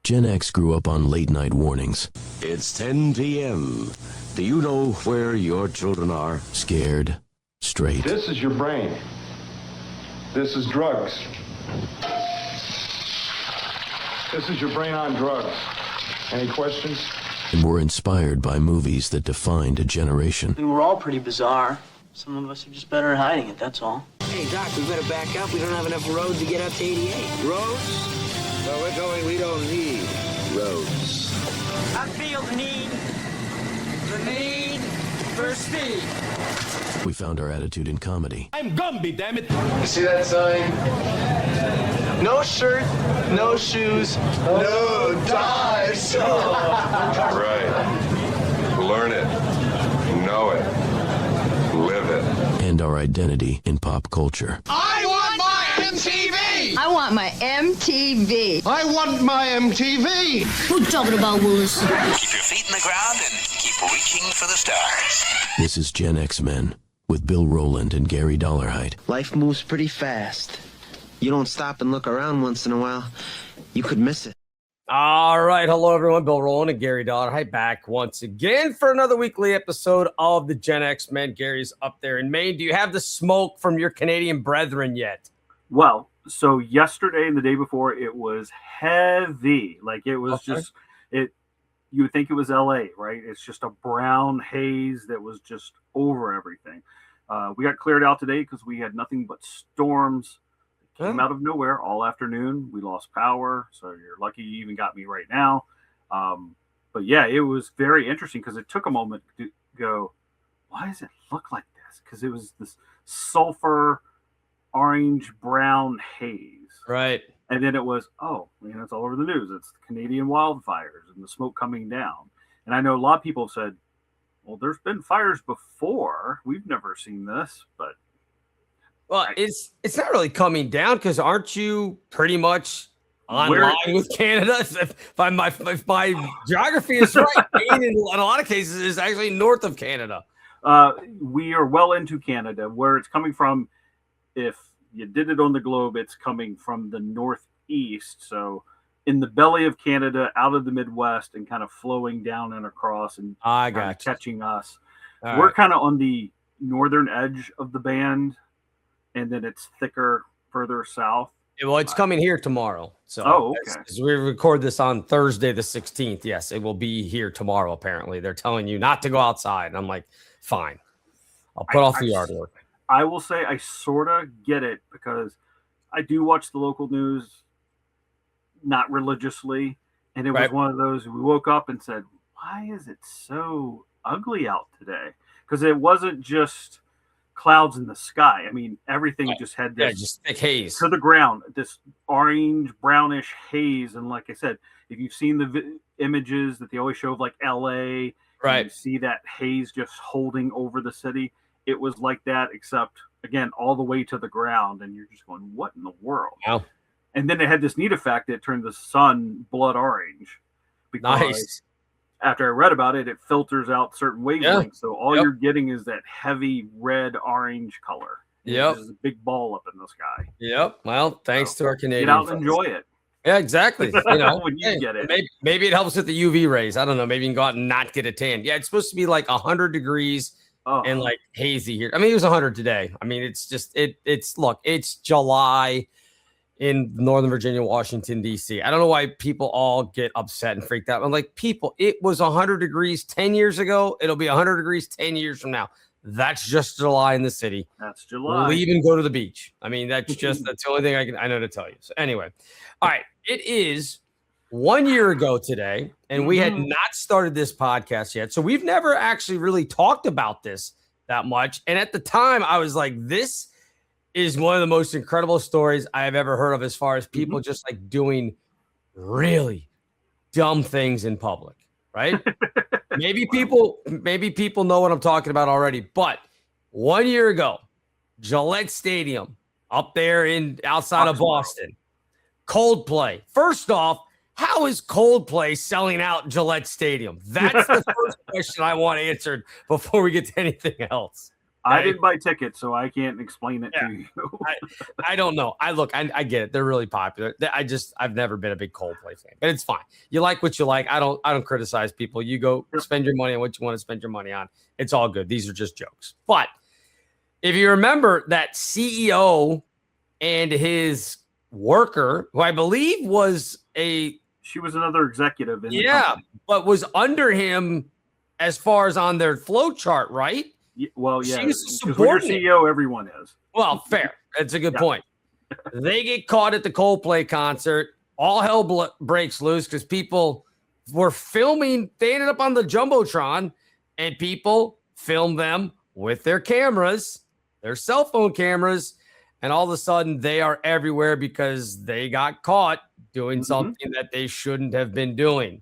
Gen X grew up on late-night warnings. It's 10 p.m. Do you know where your children are? Scared, straight. This is your brain. This is drugs. This is your brain on drugs. Any questions? And were inspired by movies that defined a generation. We're all pretty bizarre. Some of us are just better at hiding it, that's all. Hey, Doc, we better back up. We don't have enough road to get up to 88. Roads? Where we're going, we don't need roads. I feel the need for speed. We found our attitude in comedy. I'm Gumby, damn it. You see that sign? No shirt, no shoes, No dice. Right. Learn it. Know it. Live it. And our identity in pop culture. I want my MTV! I want my MTV. I want my MTV! What you talking about, Willis? Keep your feet in the ground and keep reaching for the stars. This is Gen X Men with Bill Rowland and Gary Dollarhide. Life moves pretty fast. You don't stop and look around once in a while, you could miss it. All right. Hello, everyone. Bill Rowland and Gary Dollarhide back once again for another weekly episode of the Gen X Men. Gary's up there in Maine. Do you have the smoke from your Canadian brethren yet? Well, so yesterday and the day before, it was heavy. Like it was just it. You would think it was LA, right? It's just a brown haze that was just over everything. We got cleared out today because we had nothing but storms that came out of nowhere all afternoon. We lost power, so you're lucky you even got me right now. But yeah, it was very interesting because it took a moment to go, why does it look like this? Because it was this sulfur orange brown haze, right? And then it was, it's all over the news. It's the Canadian wildfires and the smoke coming down. And I know a lot of people have said, well, there's been fires before. We've never seen this, but it's not really coming down because aren't you pretty much on line with Canada? If my geography is right, Maine in a lot of cases is actually north of Canada. We are well into Canada. Where it's coming from, if you did it on the globe, it's coming from the northeast. So in the belly of Canada, out of the Midwest, and kind of flowing down and across and catching us. We're kind of on the northern edge of the band, and then it's thicker further south. Well, it's coming here tomorrow. So as we record this on Thursday, the 16th, yes, it will be here tomorrow, apparently. They're telling you not to go outside. And I'm like, fine. I'll put off the yard work. I will say I sort of get it because I do watch the local news, not religiously. And it was one of those, we woke up and said, why is it so ugly out today? Because it wasn't just clouds in the sky. I mean, everything just had this just thick haze to the ground, this orange, brownish haze. And like I said, if you've seen the images that they always show of like LA, you see that haze just holding over the city. It was like that, except again, all the way to the ground. And you're just going, what in the world? Wow. And then it had this neat effect. It turned the sun blood orange. Because after I read about it, it filters out certain wavelengths. So all you're getting is that heavy red orange color. There's a big ball up in the sky. Yep. Well, thanks to our Canadian get out friends. and enjoy it. Yeah, exactly. You know, when you get it. Maybe it helps with the UV rays. I don't know. Maybe you can go out and not get a tan. Yeah, it's supposed to be like 100 degrees and like hazy here. I mean, it was 100 today. I mean, it's just it's July in Northern Virginia, Washington, D.C. I don't know why people all get upset and freaked out. I'm like, people, it was 100 degrees 10 years ago. It'll be 100 degrees 10 years from now. That's just July in the city. That's July. Leave and go to the beach. I mean, that's the only thing I know to tell you. So anyway, all right. It is 1 year ago today, and we had not started this podcast yet. So we've never actually really talked about this that much. And at the time, I was like, this is one of the most incredible stories I have ever heard of as far as people just like doing really dumb things in public, right? Maybe people know what I'm talking about already, but 1 year ago, Gillette Stadium up there outside of Boston, Coldplay. First off, how is Coldplay selling out Gillette Stadium? That's the first question I want answered before we get to anything else. I didn't buy tickets, so I can't explain it to you. I don't know. I get it. They're really popular. I've never been a big Coldplay fan, but it's fine. You like what you like. I don't criticize people. You go spend your money on what you want to spend your money on. It's all good. These are just jokes. But if you remember that CEO and his worker, who I believe she was another executive in the company. but was under him as far as on their flow chart, right? Well, yeah. She was because when you're CEO, everyone is. Well, fair. That's a good point. They get caught at the Coldplay concert. All hell breaks loose because people were filming. They ended up on the Jumbotron, and people filmed them with their cameras, their cell phone cameras, and all of a sudden they are everywhere because they got caught doing something that they shouldn't have been doing.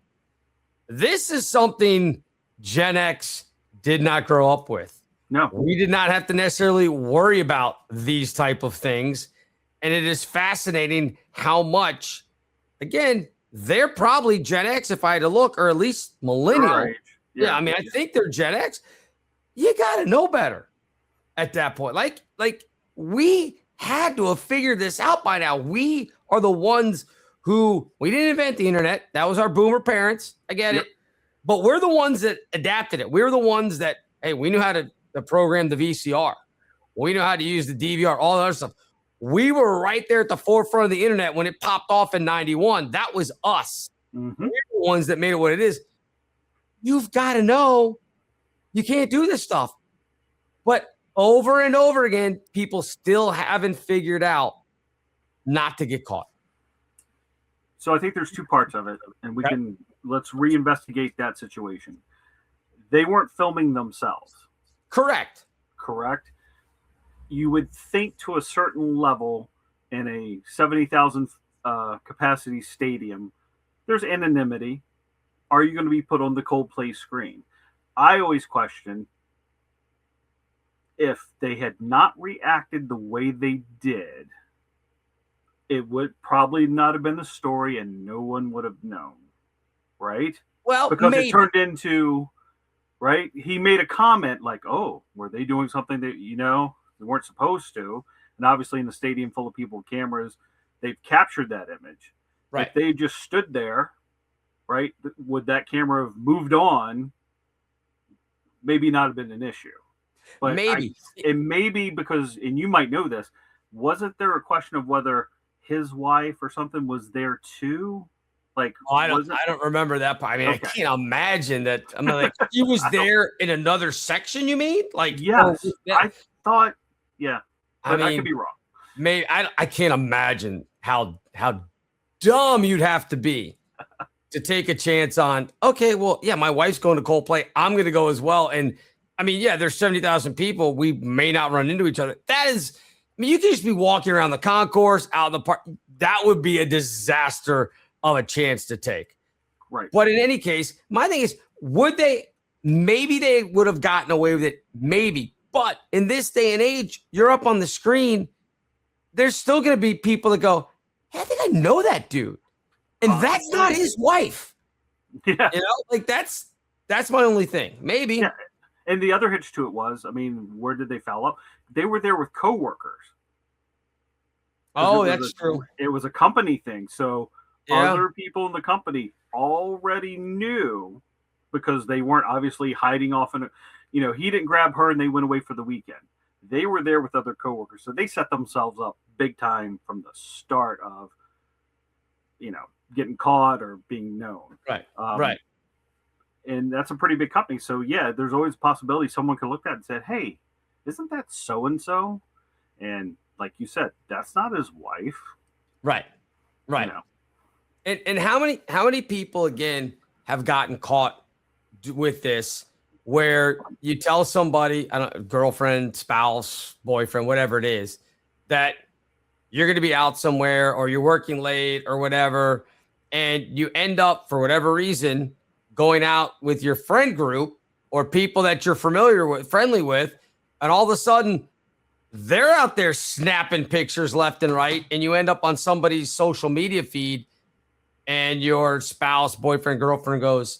This is something Gen X did not grow up with. No, we did not have to necessarily worry about these type of things. And it is fascinating how much, again, they're probably Gen X, if I had to look, or at least millennial. Right. Yeah, I mean, I think they're Gen X. You got to know better at that point. Like we had to have figured this out by now. We are the ones who, we didn't invent the internet. That was our boomer parents. I get it. But we're the ones that adapted it. We were the ones that, hey, we knew how to program the VCR. We know how to use the DVR, all that other stuff. We were right there at the forefront of the internet when it popped off in 91. That was us. We're the ones that made it what it is. You've got to know you can't do this stuff. But over and over again, people still haven't figured out not to get caught. So I think there's two parts of it, and let's reinvestigate that situation. They weren't filming themselves. Correct. You would think to a certain level in a 70,000 capacity stadium, there's anonymity. Are you going to be put on the Coldplay screen? I always question if they had not reacted the way they did, it would probably not have been the story and no one would have known, right? Well, because maybe. It turned into, right? He made a comment like, oh, were they doing something that, they weren't supposed to? And obviously in the stadium full of people with cameras, they've captured that image. Right. If they just stood there, right, would that camera have moved on? Maybe not have been an issue. But maybe. It may be because, and you might know this, wasn't there a question of whether his wife or something was there too? Like, I don't remember that part. I mean, okay. I can't imagine that. I mean, like, he was there in another section, you mean? Like, yes, I thought, yeah. But I mean, I could be wrong. Maybe I can't imagine how dumb you'd have to be to take a chance on, okay, well, yeah, my wife's going to Coldplay. I'm going to go as well. And I mean, yeah, there's 70,000 people. We may not run into each other. That is, I mean, you could just be walking around the concourse, out in the park. That would be a disaster of a chance to take. Right. But in any case, my thing is, maybe they would have gotten away with it. Maybe. But in this day and age, you're up on the screen. There's still going to be people that go, hey, I think I know that dude. And that's not his wife. Yeah. Like that's my only thing. Maybe. Yeah. And the other hitch to it was, I mean, where did they foul up? They were there with coworkers. Oh, that's true. It was a company thing. So other people in the company already knew because they weren't obviously hiding off in he didn't grab her and they went away for the weekend. They were there with other coworkers. So they set themselves up big time from the start of, getting caught or being known. Right. Right. And that's a pretty big company. So, yeah, there's always a possibility someone could look at it and say, hey, isn't that so-and-so? And like you said, that's not his wife. Right. Right. And how many people, again, have gotten caught with this where you tell somebody, girlfriend, spouse, boyfriend, whatever it is, that you're going to be out somewhere or you're working late or whatever, and you end up, for whatever reason, going out with your friend group or people that you're friendly with, and all of a sudden they're out there snapping pictures left and right, and you end up on somebody's social media feed, and your spouse, boyfriend, girlfriend goes,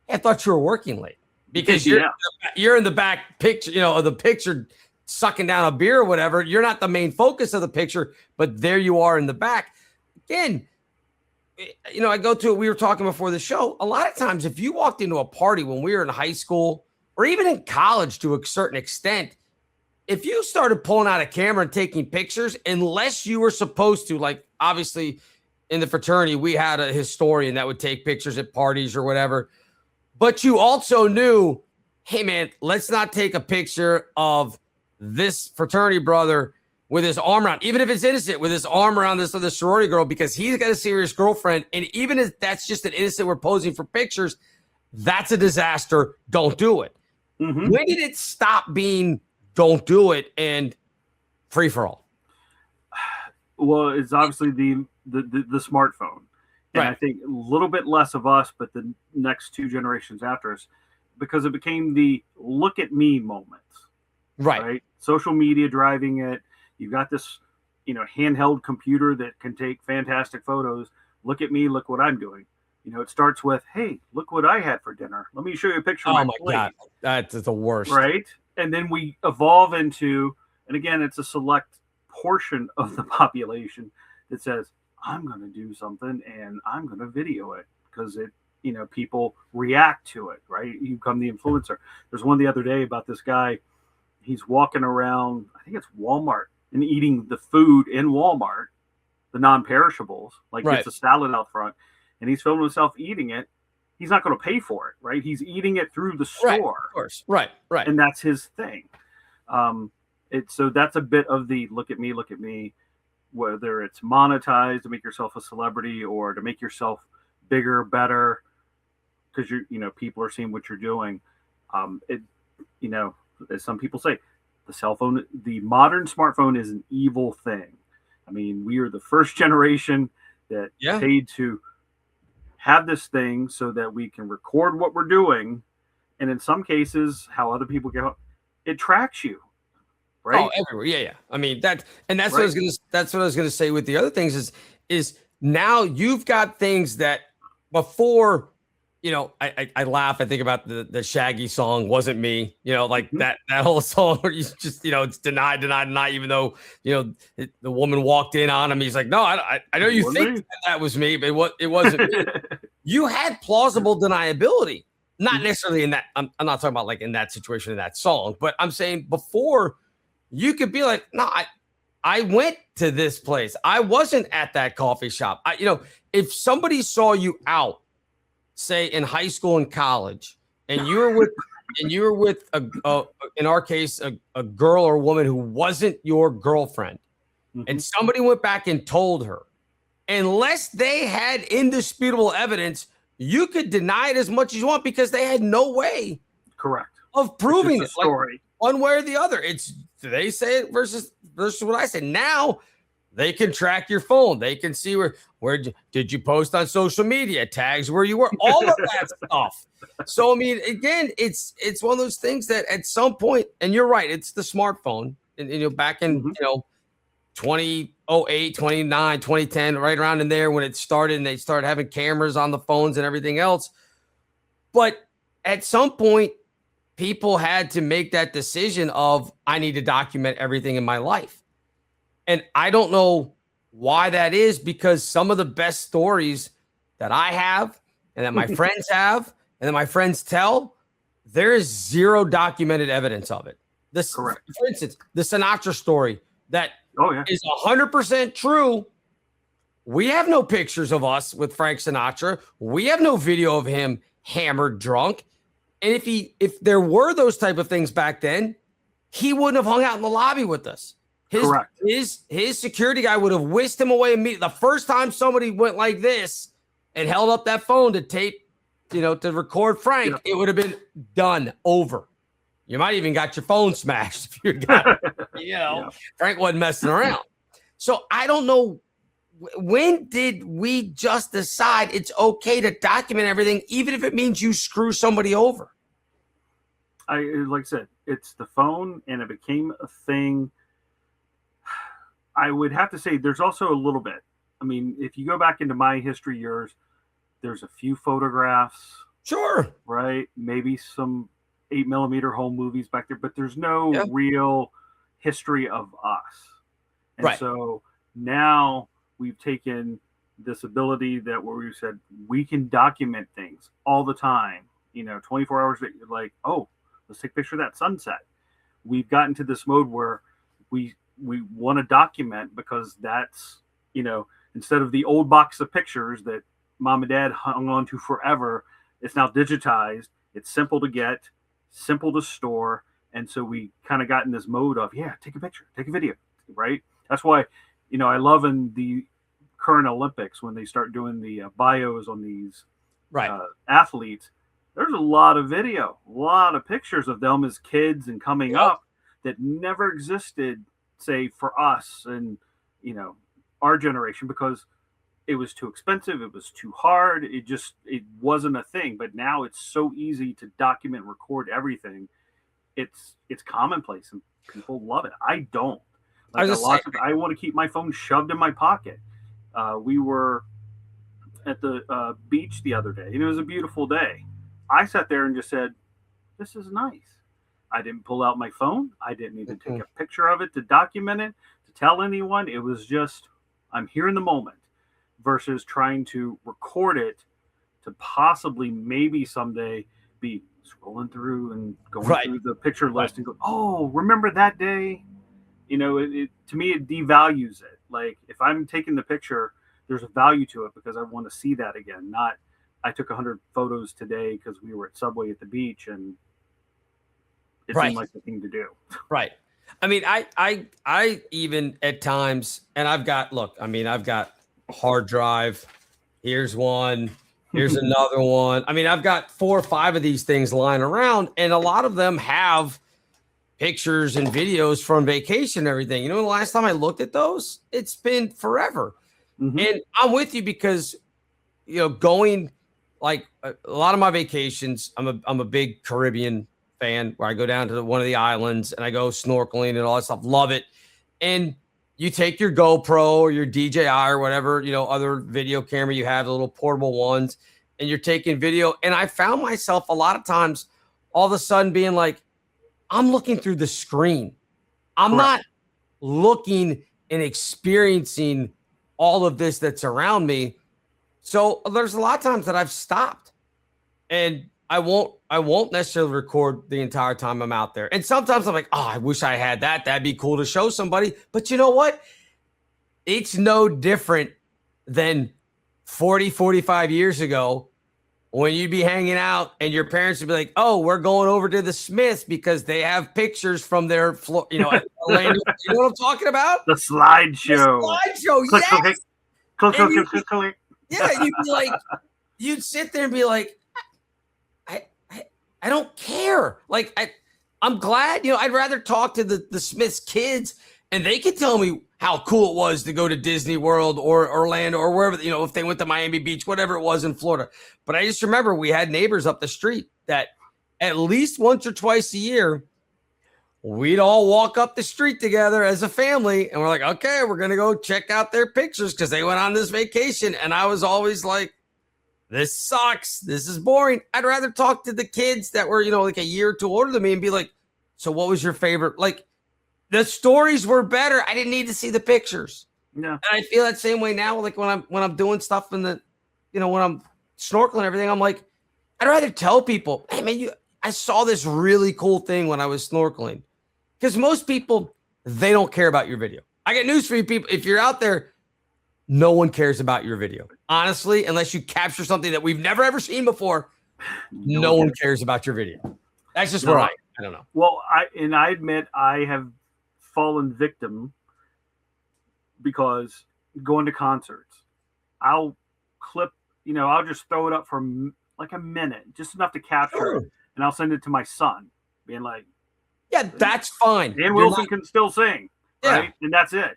hey, I thought you were working late. because you're in the back picture, of the picture sucking down a beer or whatever. You're not the main focus of the picture, but there you are in the back. Again, I go to it. We were talking before the show. A lot of times, if you walked into a party when we were in high school or even in college to a certain extent, if you started pulling out a camera and taking pictures, unless you were supposed to, like obviously in the fraternity, we had a historian that would take pictures at parties or whatever. But you also knew, hey, man, let's not take a picture of this fraternity brother with his arm around, even if it's innocent, with his arm around this other sorority girl, because he's got a serious girlfriend. And even if that's just an innocent, we're posing for pictures, that's a disaster. Don't do it. Mm-hmm. When did it stop being don't do it and free for all? Well, it's obviously the smartphone. And right. I think a little bit less of us, but the next two generations after us, because it became the look at me moment. Right? Social media driving it. You've got this, handheld computer that can take fantastic photos. Look at me. Look what I'm doing. It starts with, hey, look what I had for dinner. Let me show you a picture of my plate. God. That's the worst. Right? And then we evolve into, and again, it's a select portion of the population that says, I'm going to do something and I'm going to video it because it, people react to it, right? You become the influencer. There's one the other day about this guy. He's walking around, I think it's Walmart, and eating the food in Walmart, the non-perishables, like right. It's a salad out front, and he's filming himself eating it. He's not going to pay for it, right? He's eating it through the store. Right, of course. Right. And that's his thing. So that's a bit of the look at me, whether it's monetized to make yourself a celebrity or to make yourself bigger, better, because people are seeing what you're doing. As some people say, the modern smartphone is an evil thing. I mean, we are the first generation that paid to have this thing so that we can record what we're doing. And in some cases, how other people go, it tracks you. Right? Oh, everywhere. Yeah. I mean, that's right. what I was gonna say with the other things is now you've got things that before, I laugh. I think about the Shaggy song, Wasn't Me, like that whole song where you just, it's deny, even though, the woman walked in on him. He's like, no, I know you think that was me, but it wasn't me. You had plausible deniability, not necessarily in that. I'm not talking about like in that situation, in that song, but I'm saying before you could be like, no, I went to this place. I wasn't at that coffee shop. If somebody saw you out, say in high school and college, and you were with in our case, a girl or woman who wasn't your girlfriend, and somebody went back and told her, unless they had indisputable evidence, you could deny it as much as you want because they had no way of proving it. Like, one way or the other. It's they say it versus what I say. Now they can track your phone. They can see where did you post on social media, tags where you were, all of that stuff. So I mean, again, it's one of those things that at some point, and you're right, it's the smartphone. And back in 2008, 2009, 2010, right around in there when it started, and they started having cameras on the phones and everything else. But at some point, people had to make that decision of, I need to document everything in my life. And I don't know why that is, because some of the best stories that I have and that my friends have and that my friends tell, there is zero documented evidence of it. For instance, the Sinatra story that is 100% true. We have no pictures of us with Frank Sinatra. We have no video of him hammered drunk. And if there were those type of things back then, he wouldn't have hung out in the lobby with us. His security guy would have whisked him away immediately. The first time somebody went like this and held up that phone to tape, to record Frank, it would have been done, over. You might even got your phone smashed if you got it. Frank wasn't messing around. So I don't know, when did we just decide it's okay to document everything, even if it means you screw somebody over? Like I said, it's the phone, and it became a thing. I would have to say there's also a little bit. I mean, if you go back into my history years, there's a few photographs. Sure. Right? Maybe some 8mm home movies back there, but there's no real history of us. And Right. so now we've taken this ability that where we said we can document things all the time, 24 hours, like, oh, let's take a picture of that sunset. We've gotten to this mode where we want to document because that's, instead of the old box of pictures that mom and dad hung on to forever, it's now digitized. It's simple to get, simple to store. And so we kind of got in this mode of, take a picture, take a video, right? That's why, I love in the current Olympics when they start doing the bios on these athletes, there's a lot of video, a lot of pictures of them as kids and coming up that never existed, say, for us and, our generation, because it was too expensive. It was too hard. It wasn't a thing. But now it's so easy to document, record everything. It's commonplace and people love it. I don't. I want to keep my phone shoved in my pocket. We were at the beach the other day, and it was a beautiful day. I sat there and just said, this is nice. I didn't pull out my phone. I didn't even take a picture of it to document it, to tell anyone. It was just, I'm here in the moment versus trying to record it to possibly maybe someday be scrolling through and going through the picture list and go, oh, remember that day? To me, it devalues it. Like if I'm taking the picture, there's a value to it because I want to see that again. Not I took 100 photos today because we were at Subway at the beach and it seemed like the thing to do. Right. I mean, I even at times, and I've got hard drive. Here's one. Here's another one. I mean, I've got 4 or 5 of these things lying around, and a lot of them have pictures and videos from vacation and everything. The last time I looked at those, it's been forever. Mm-hmm. And I'm with you because, going like a lot of my vacations, I'm a big Caribbean fan where I go down to one of the islands and I go snorkeling and all that stuff. Love it. And you take your GoPro or your DJI or whatever, other video camera you have, the little portable ones, and you're taking video. And I found myself a lot of times all of a sudden being like, I'm looking through the screen. I'm not looking and experiencing all of this that's around me. So there's a lot of times that I've stopped and I won't necessarily record the entire time I'm out there. And sometimes I'm like, oh, I wish I had that. That'd be cool to show somebody. But you know what? It's no different than 40, 45 years ago when you'd be hanging out and your parents would be like, oh, we're going over to the Smiths because they have pictures from their floor, Orlando. You know what I'm talking about? The slideshow. Yes. Click. Yeah, you'd be like, you'd sit there and be like, I don't care. Like I'm glad, I'd rather talk to the Smiths kids and they could tell me how cool it was to go to Disney World or Orlando or wherever, if they went to Miami Beach, whatever it was in Florida. But I just remember we had neighbors up the street that at least once or twice a year, we'd all walk up the street together as a family. And we're like, okay, we're going to go check out their pictures because they went on this vacation. And I was always like, this sucks. This is boring. I'd rather talk to the kids that were, like a year or two older than me and be like, so what was your favorite? Like the stories were better. I didn't need to see the pictures. Yeah. And I feel that same way now. Like when I'm doing stuff in the, when I'm snorkeling and everything, I'm like, I'd rather tell people, hey man, I saw this really cool thing when I was snorkeling. Because most people, they don't care about your video. I got news for you people. If you're out there, no one cares about your video. Honestly, unless you capture something that we've never ever seen before, no one cares about your video. That's just where I don't know. Well, I admit I have fallen victim because going to concerts, I'll clip, I'll just throw it up for like a minute, just enough to capture it, and I'll send it to my son, being like, yeah, that's fine. Dan Wilson can still sing, right? And that's it.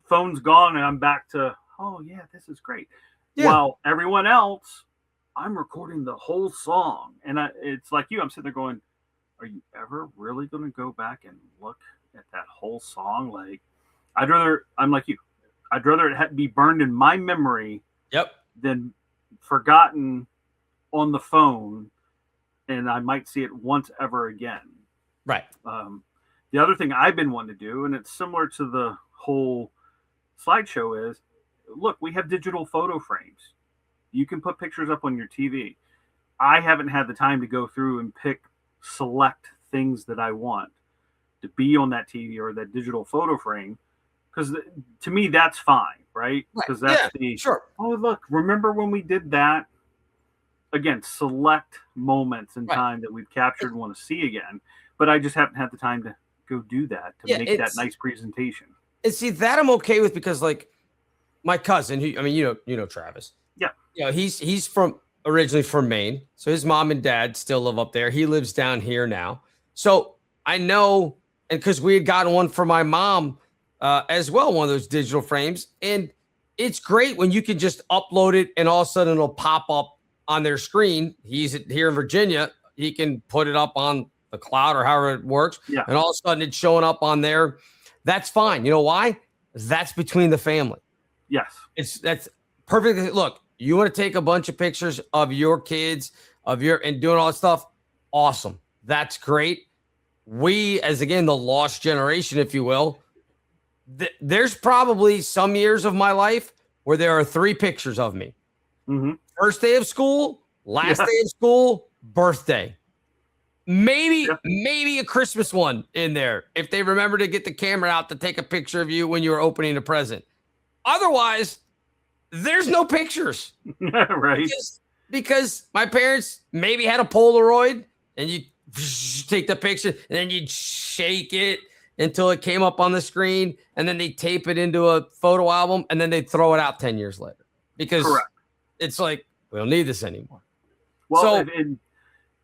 Phone's gone and I'm back to, oh yeah, this is great. Yeah. While everyone else, I'm recording the whole song. And it's like I'm sitting there going, are you ever really going to go back and look at that whole song? Like, I'm like you, I'd rather it be burned in my memory than forgotten on the phone and I might see it once ever again. Right. The other thing I've been wanting to do, and it's similar to the whole slideshow, is look, we have digital photo frames. You can put pictures up on your TV. I haven't had the time to go through and select things that I want to be on that TV or that digital photo frame, because to me that's fine, right? Because that's sure. Oh, look, remember when we did that? Again, select moments in time that we've captured and want to see again, but I just haven't had the time to go do that to make that nice presentation. And see, that I'm okay with, because like my cousin, who, I mean, you know Travis. Yeah. You know, he's originally from Maine. So his mom and dad still live up there. He lives down here now. So I know, and because we had gotten one for my mom as well, one of those digital frames. And it's great when you can just upload it and all of a sudden it'll pop up on their screen. He's here in Virginia. He can put it up on the cloud or however it works. Yeah. And all of a sudden it's showing up on there. That's fine. You know why? That's between the family. Yes. That's perfect. Look, you want to take a bunch of pictures of your kids, and doing all that stuff. Awesome. That's great. We, as again, the lost generation, if you will, there's probably some years of my life where there are 3 pictures of me. Mm-hmm. First day of school, last day of school, birthday. Maybe a Christmas one in there if they remember to get the camera out to take a picture of you when you were opening a present. Otherwise, there's no pictures. Right. Because my parents maybe had a Polaroid and you take the picture and then you'd shake it until it came up on the screen, and then they tape it into a photo album, and then they throw it out 10 years later because it's like, we don't need this anymore. Well, and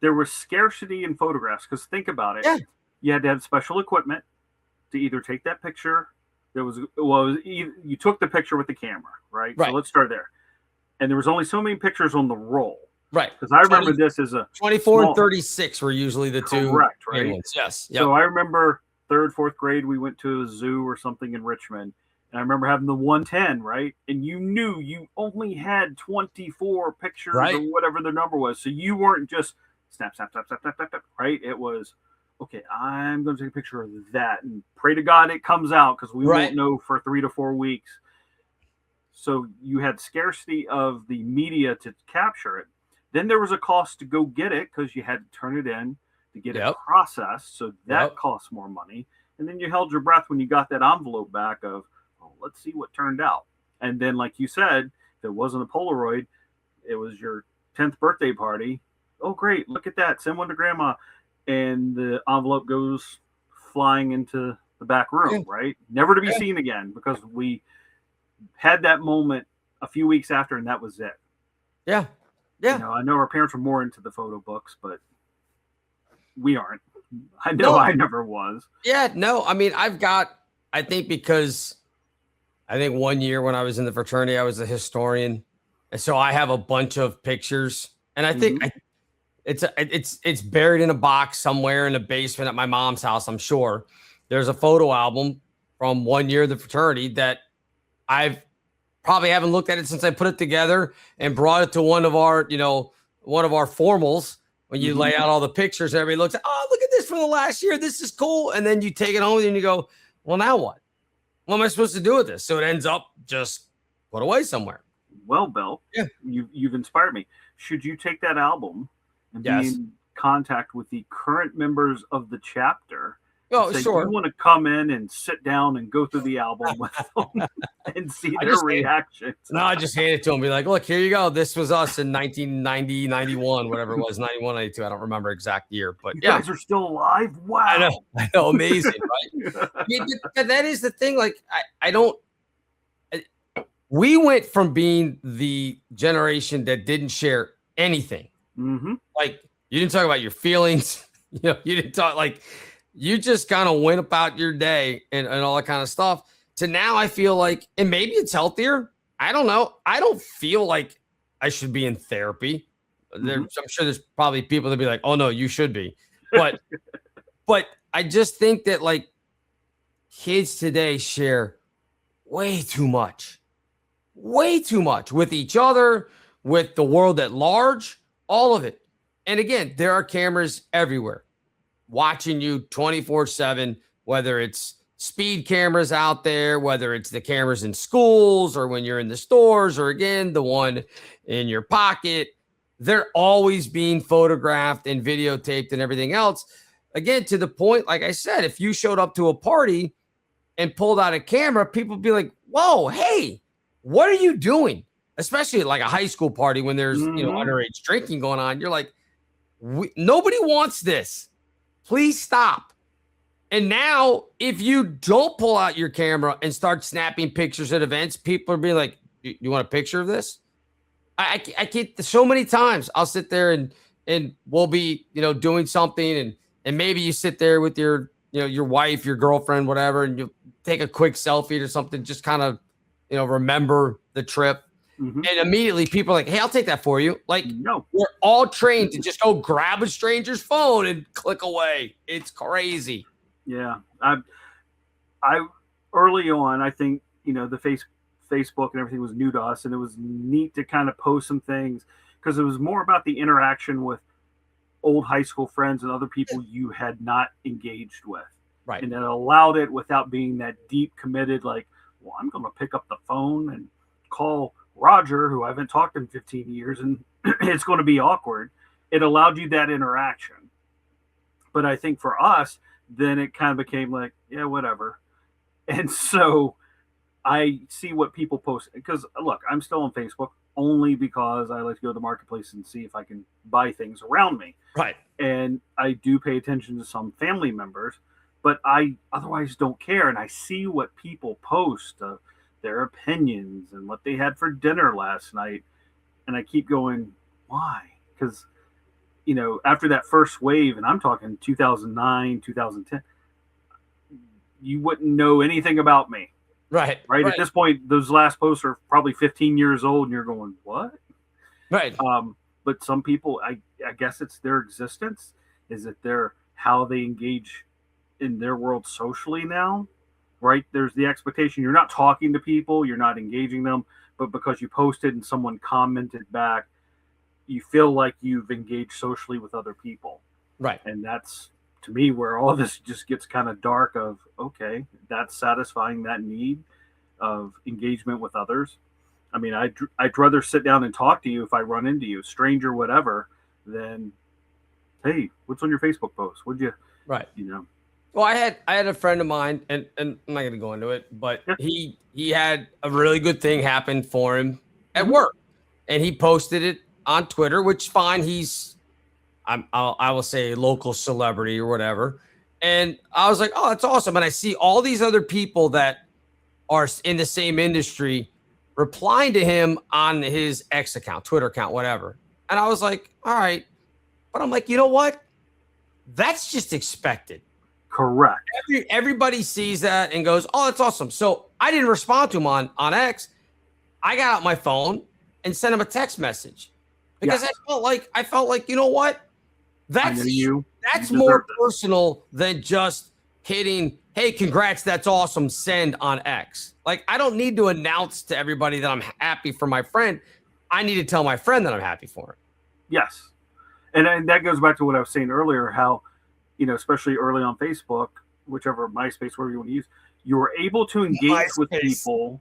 there was scarcity in photographs, because think about it. Yeah. You had to have special equipment to either take that picture. You took the picture with the camera, right? So let's start there. And there was only so many pictures on the roll. Right. Because I remember this as a 24 and 36 were usually the two. Correct, right? Ones. Yes. Yep. So I remember 3rd, 4th grade, we went to a zoo or something in Richmond. And I remember having the 110, right? And you knew you only had 24 pictures or whatever the number was. So you weren't just snap, right? It was, okay, I'm going to take a picture of that and pray to God it comes out, because we won't know for 3 to 4 weeks. So you had scarcity of the media to capture it. Then there was a cost to go get it, because you had to turn it in to get it processed. So that costs more money. And then you held your breath when you got that envelope back of, oh, let's see what turned out. And then, like you said, if it wasn't a Polaroid, it was your 10th birthday party. Oh, great. Look at that. Send one to grandma. And the envelope goes flying into the back room, right? Never to be seen again, because we had that moment a few weeks after, and that was it. Yeah. Yeah. You know, I know our parents were more into the photo books, but we aren't. I know I never was. Yeah, no. I mean, I think because one year when I was in the fraternity, I was a historian. And so I have a bunch of pictures. And I think it's buried in a box somewhere in the basement at my mom's house, I'm sure. There's a photo album from one year of the fraternity that I've probably haven't looked at it since I put it together and brought it to one of our formals. When you lay out all the pictures, everybody looks at, oh, look at this from the last year. This is cool. And then you take it home and you go, well, now what? What am I supposed to do with this? So it ends up just put away somewhere. Well, Bill, you've inspired me. Should you take that album and be in contact with the current members of the chapter? Oh, say, sure. You want to come in and sit down and go through the album with them and see their reactions. No, I just hand it to them. Be like, look, here you go. This was us in 1990, 91, whatever it was, 91, 92. I don't remember exact year, but you guys are still alive. Wow. I know. Amazing, right? But that is the thing. Like, we went from being the generation that didn't share anything. Mm-hmm. Like, you didn't talk about your feelings. You didn't talk you just kind of went about your day and all that kind of stuff. To now, I feel like, and maybe it's healthier. I don't know. I don't feel like I should be in therapy. I'm sure there's probably people that be like, oh no, you should be. But, but I just think that like kids today share way too much with each other, with the world at large, all of it. And again, there are cameras everywhere watching you 24/7, whether it's speed cameras out there, whether it's the cameras in schools or when you're in the stores, or again, the one in your pocket. They're always being photographed and videotaped and everything else. Again, to the point, like I said, if you showed up to a party and pulled out a camera, people would be like, whoa, hey, what are you doing? Especially at like a high school party when there's, underage drinking going on. You're like, nobody wants this. Please stop. And now, if you don't pull out your camera and start snapping pictures at events, people are being like, you want a picture of this? I can't. So many times I'll sit there and we'll be, doing something, and maybe you sit there with your, your wife, your girlfriend, whatever, and you take a quick selfie or something, just kind of, remember the trip. And immediately people are like, hey, I'll take that for you. Like, No. we're all trained to just go grab a stranger's phone and click away. It's crazy. Yeah. I early on, I think, the Facebook and everything was new to us, and it was neat to kind of post some things because it was more about the interaction with old high school friends and other people you had not engaged with. Right. And it allowed it without being that deep committed, like, well, I'm going to pick up the phone and call Roger, who I haven't talked to in 15 years, and it's going to be awkward. It allowed you that interaction. But I think for us, then it kind of became like, yeah, whatever. And so I see what people post, because look, I'm still on Facebook only because I like to go to the marketplace and see if I can buy things around me. Right. And I do pay attention to some family members, but I otherwise don't care. And I see what people post, their opinions and what they had for dinner last night. And I keep going, why? Because, after that first wave, and I'm talking 2009, 2010, you wouldn't know anything about me. Right. At this point, those last posts are probably 15 years old, and you're going, what? Right. But some people, I guess it's their existence. Is it how they engage in their world socially now? Right? There's the expectation. You're not talking to people. You're not engaging them. But because you posted and someone commented back, you feel like you've engaged socially with other people. Right. And that's, to me, where all of this just gets kind of dark of, okay, that's satisfying that need of engagement with others. I mean, I'd rather sit down and talk to you if I run into you, stranger, whatever, than, hey, what's on your Facebook post? What'd you, Right. Well, I had a friend of mine, and I'm not going to go into it, but Yeah. he had a really good thing happen for him at work, and he posted it on Twitter, which fine. I will say a local celebrity or whatever. And I was like, oh, that's awesome. And I see all these other people that are in the same industry replying to him on his X account, Twitter account, whatever. And I was like, all right. But I'm like, you know what? That's just expected. correct? Everybody sees that and goes, oh, that's awesome. So I didn't respond to him on X. I got out my phone and sent him a text message because I felt like, you know what? That's more personal than just hitting, hey, congrats, that's awesome, send on X. Like, I don't need to announce to everybody that I'm happy for my friend. I need to tell my friend that I'm happy for him. Yes. And that goes back to what I was saying earlier, how, especially early on Facebook, whichever MySpace, whatever you want to use, you were able to engage with people,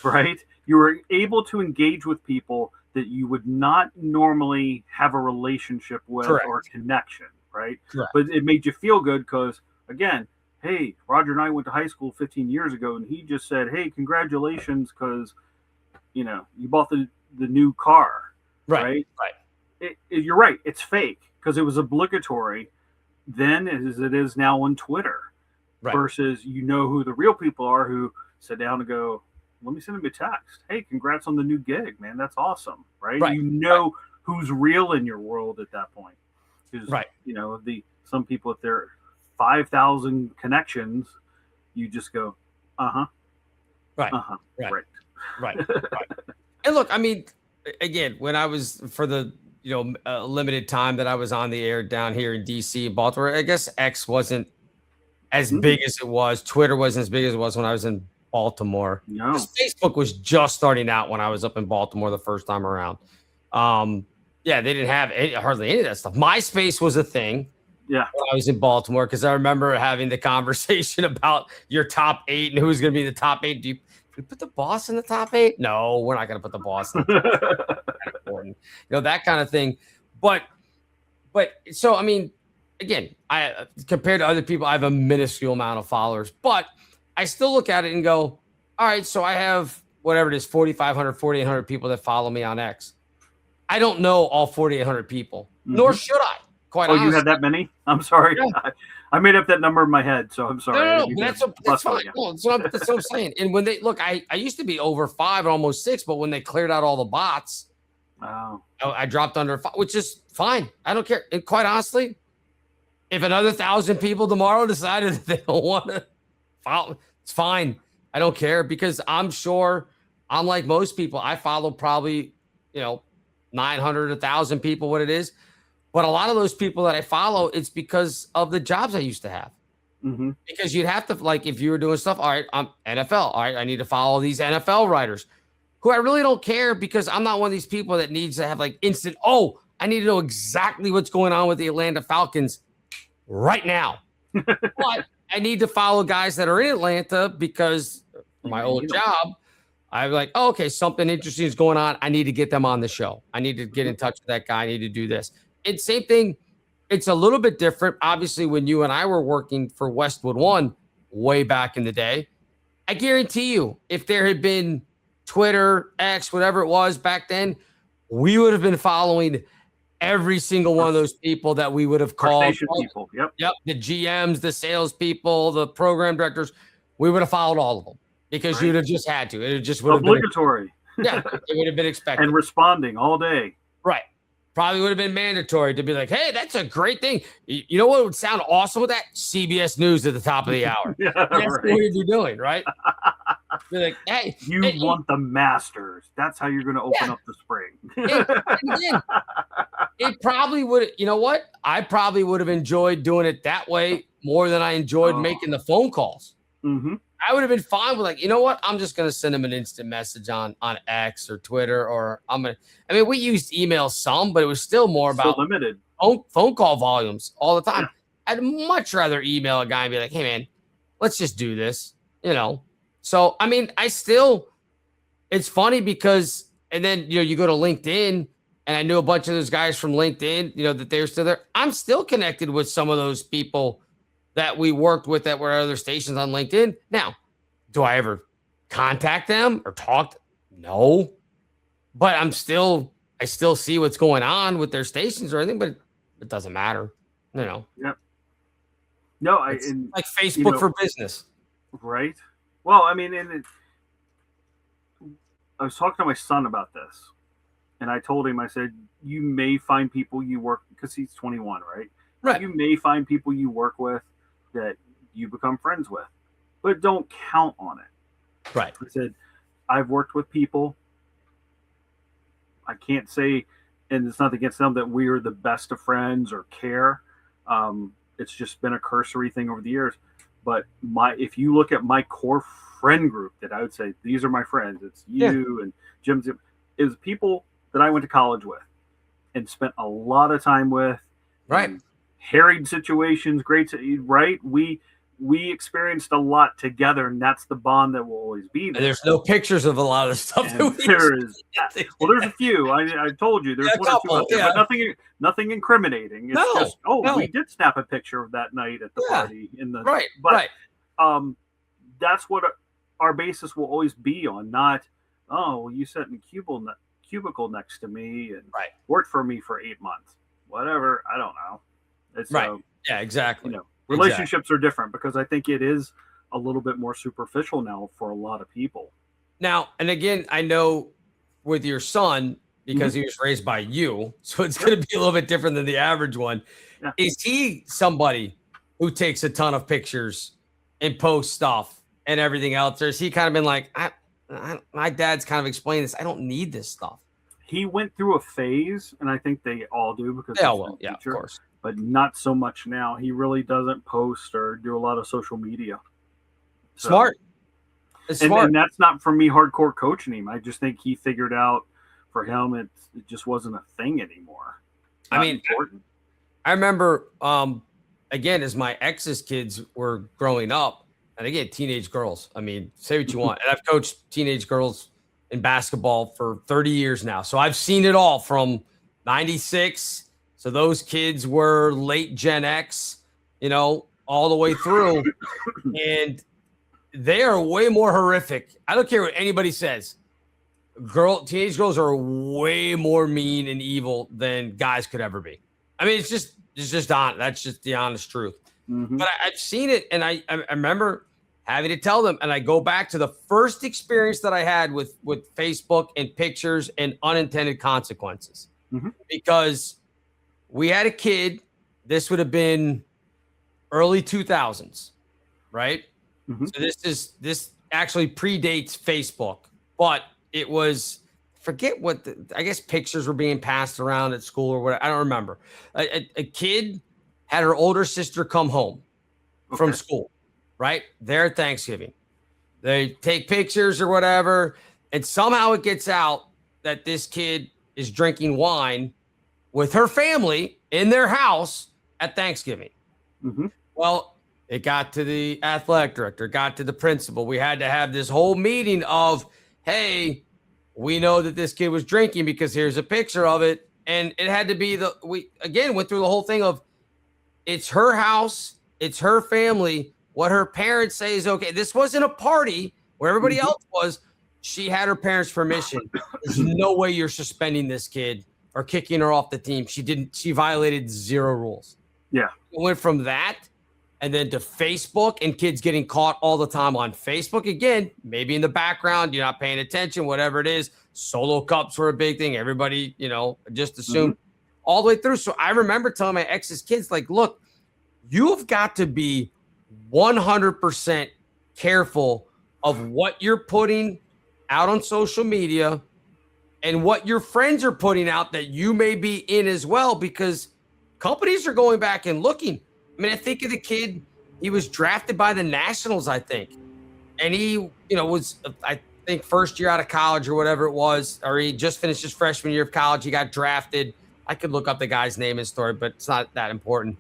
right? You were able to engage with people that you would not normally have a relationship with or connection, right? Correct. But it made you feel good because, again, hey, Roger and I went to high school 15 years ago, and he just said, hey, congratulations because, you bought the new car, right? You're right. It's fake because it was obligatory then as it is now on Twitter versus who the real people are who sit down and go, let me send them a text. Hey, congrats on the new gig, man. That's awesome. Right. Who's real in your world at that point. Some people, if they're 5,000 connections, you just go, Right. And look, I mean, again, when I was for the limited time that I was on the air down here in DC and Baltimore, I guess X wasn't as big as it was. Twitter wasn't as big as it was when I was in Baltimore. No. Facebook was just starting out when I was up in Baltimore the first time around. Yeah, they didn't have hardly any of that stuff. MySpace was a thing. Yeah. When I was in Baltimore, because I remember having the conversation about your top 8 and who's going to be the top 8. Do we put the boss in the top 8? No, we're not going to put the boss in the top 8. Important. That kind of thing. But so, I mean, again, I compared to other people, I have a minuscule amount of followers, but I still look at it and go, all right, so I have whatever it is, 4,500, 4,800 people that follow me on X. I don't know all 4,800 people, nor should I. Quite honestly. You had that many? I'm sorry. Yeah. I made up that number in my head, so I'm sorry. No, that's fine. No, that's what I'm saying. And when they look, I used to be over 5, almost 6, but when they cleared out all the bots, I dropped under 5, which is fine. I don't care. And quite honestly, if another 1,000 people tomorrow decided that they don't want to follow, it's fine. I don't care, because I'm sure I'm like most people. I follow probably 900, 1,000 people, what it is. But a lot of those people that I follow, it's because of the jobs I used to have. Mm-hmm. Because you'd have to, like, if you were doing stuff, all right, I'm NFL. All right, I need to follow these NFL writers who I really don't care, because I'm not one of these people that needs to have like instant, I need to know exactly what's going on with the Atlanta Falcons right now. But I need to follow guys that are in Atlanta, because for my old job, I'm like, okay, something interesting is going on. I need to get them on the show. I need to get in touch with that guy. I need to do this. It's same thing. It's a little bit different. Obviously, when you and I were working for Westwood One way back in the day, I guarantee you, if there had been Twitter, X, whatever it was back then, we would have been following every single one of those people that we would have called. People. Yep. The GMs, the salespeople, the program directors. We would have followed all of them, because you'd have just had to. It just would have been obligatory. It would have been expected. And responding all day. Right. Probably would have been mandatory to be like, hey, that's a great thing. You know what would sound awesome with that? CBS News at the top of the hour. That's what you're doing, right? You're like, hey. You want the Masters. That's how you're going to open up the spring. And again, it probably would, you know what? I probably would have enjoyed doing it that way more than I enjoyed making the phone calls. Mm-hmm. I would have been fine with, like, you know what? I'm just going to send them an instant message on X or Twitter, or we used email some, but it was still more about limited phone call volumes all the time. I'd much rather email a guy and be like, hey man, let's just do this, So, it's funny because, and then, you go to LinkedIn, and I knew a bunch of those guys from LinkedIn, that they're still there. I'm still connected with some of those people that we worked with that were at other stations on LinkedIn. Now, do I ever contact them or talk? No, but I still see what's going on with their stations or anything, but it doesn't matter, Yep. No, it's like Facebook for business. Right. Well, I was talking to my son about this, and I told him, I said, you may find people you work, because he's 21, right? Right. You may find people you work with that you become friends with, but don't count on it. Right. I said, I've worked with people. I can't say, and it's not against them, that we are the best of friends or care. It's just been a cursory thing over the years. But if you look at my core friend group, that I would say, these are my friends. It's you and Jim. Is people that I went to college with and spent a lot of time with. Right. Harried situations, right? We experienced a lot together, and that's the bond that will always be there. And there's no pictures of a lot of the stuff. There's a few. I told you there's one or two out there, but nothing incriminating. It's just we did snap a picture of that night at the party in the right. That's what our basis will always be on. Not you sat in a cubicle next to me and worked for me for 8 months. Whatever, I don't know. It's right. Yeah, exactly. Relationships are different, because I think it is a little bit more superficial now for a lot of people. Now, and again, I know with your son, because he was raised by you, so it's going to be a little bit different than the average one. Yeah. Is he somebody who takes a ton of pictures and posts stuff and everything else? Or has he kind of been like, my dad's kind of explained this, I don't need this stuff? He went through a phase, and I think they all do, because of course, but not so much now. He really doesn't post or do a lot of social media. So, smart. It's smart. And that's not from me hardcore coaching him. I just think he figured out for him, it just wasn't a thing anymore. I mean, I remember, again, as my ex's kids were growing up, and again, teenage girls. I mean, say what you want. And I've coached teenage girls in basketball for 30 years now. So I've seen it all from 96. So those kids were late Gen X, all the way through. And they are way more horrific. I don't care what anybody says. Teenage girls are way more mean and evil than guys could ever be. I mean, it's just on. That's just the honest truth. Mm-hmm. But I've seen it, and I remember having to tell them. And I go back to the first experience that I had with Facebook and pictures and unintended consequences, because we had a kid. This would have been early 2000s, right? Mm-hmm. So this actually predates Facebook, but it was, forget what I guess pictures were being passed around at school or whatever. I don't remember. A kid had her older sister come home from school, right? There at Thanksgiving. They take pictures or whatever, and somehow it gets out that this kid is drinking wine with her family in their house at Thanksgiving. Mm-hmm. Well, it got to the athletic director, got to the principal. We had to have this whole meeting of, hey, we know that this kid was drinking because here's a picture of it. And it had to be we again went through the whole thing of, it's her house, it's her family. What her parents say is okay. This wasn't a party where everybody else was. She had her parents' permission. There's no way you're suspending this kid or kicking her off the team. She violated 0 rules. Yeah. It went from that and then to Facebook, and kids getting caught all the time on Facebook. Again, maybe in the background, you're not paying attention, whatever it is. Solo cups were a big thing. Everybody, just assumed all the way through. So I remember telling my ex's kids, like, look, you've got to be 100% careful of what you're putting out on social media and what your friends are putting out that you may be in as well, because companies are going back and looking. I mean, I think of the kid, he was drafted by the Nationals, I think. And he, was, I think, first year out of college or whatever it was, or he just finished his freshman year of college. He got drafted. I could look up the guy's name and story, but it's not that important.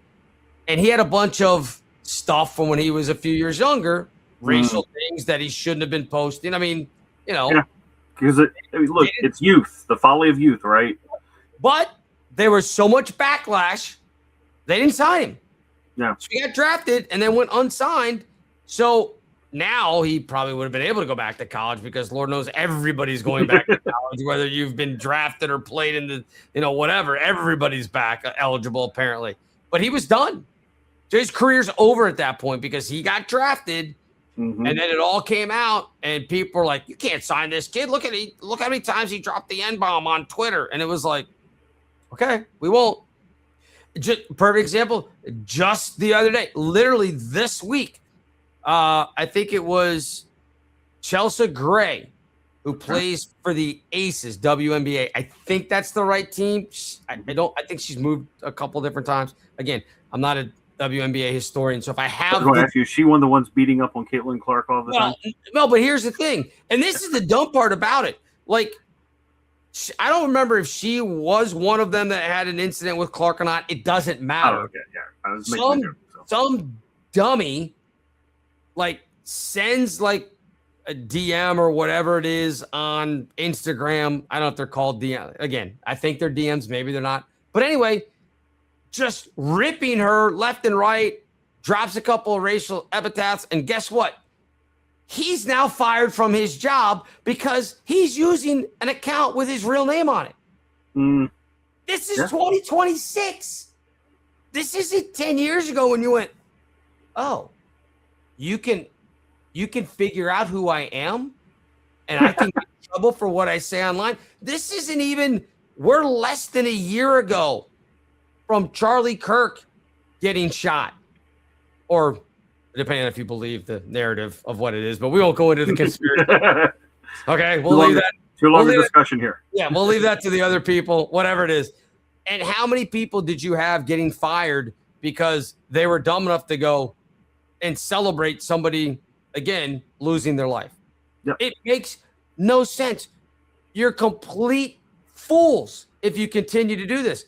And he had a bunch of stuff from when he was a few years younger, racial things that he shouldn't have been posting. I mean, Yeah, because look, it's youth, the folly of youth, right? But there was so much backlash, they didn't sign him. Yeah. So he got drafted and then went unsigned. So now he probably would have been able to go back to college, because Lord knows everybody's going back to college, whether you've been drafted or played in the, whatever, everybody's back eligible apparently. But he was done. So his career's over at that point because he got drafted. And then it all came out and people were like, you can't sign this kid. Look how many times he dropped the N-bomb on Twitter. And it was like, okay, we won't. Just perfect example, just the other day, literally this week, I think it was Chelsea Gray, who plays for the Aces, WNBA. I think that's the right team. I think she's moved a couple different times. Again, I'm not a WNBA historian, so if I have, I was going to ask you, is she one of the ones beating up on Caitlin Clark all the time? No, but here's the thing, and this is the dumb part about it. Like, I don't remember if she was one of them that had an incident with Clark or not. It doesn't matter. Oh, okay, yeah. I was making a joke, so. Some dummy sends a DM or whatever it is on Instagram. I don't know if they're called DM. Again, I think they're DMs. Maybe they're not. But anyway, just ripping her left and right, drops a couple of racial epithets. And guess what? He's now fired from his job because he's using an account with his real name on it. This is 2026. This isn't 10 years ago when you went, oh, you can figure out who I am and I can get in trouble for what I say online. This isn't even, we're less than a year ago from Charlie Kirk getting shot, or depending on if you believe the narrative of what it is, but we won't go into the conspiracy. Okay, we'll leave that. Too long a discussion here. Yeah, we'll leave that to the other people, whatever it is. And how many people did you have getting fired because they were dumb enough to go and celebrate somebody, again, losing their life? Yep. It makes no sense. You're complete fools if you continue to do this.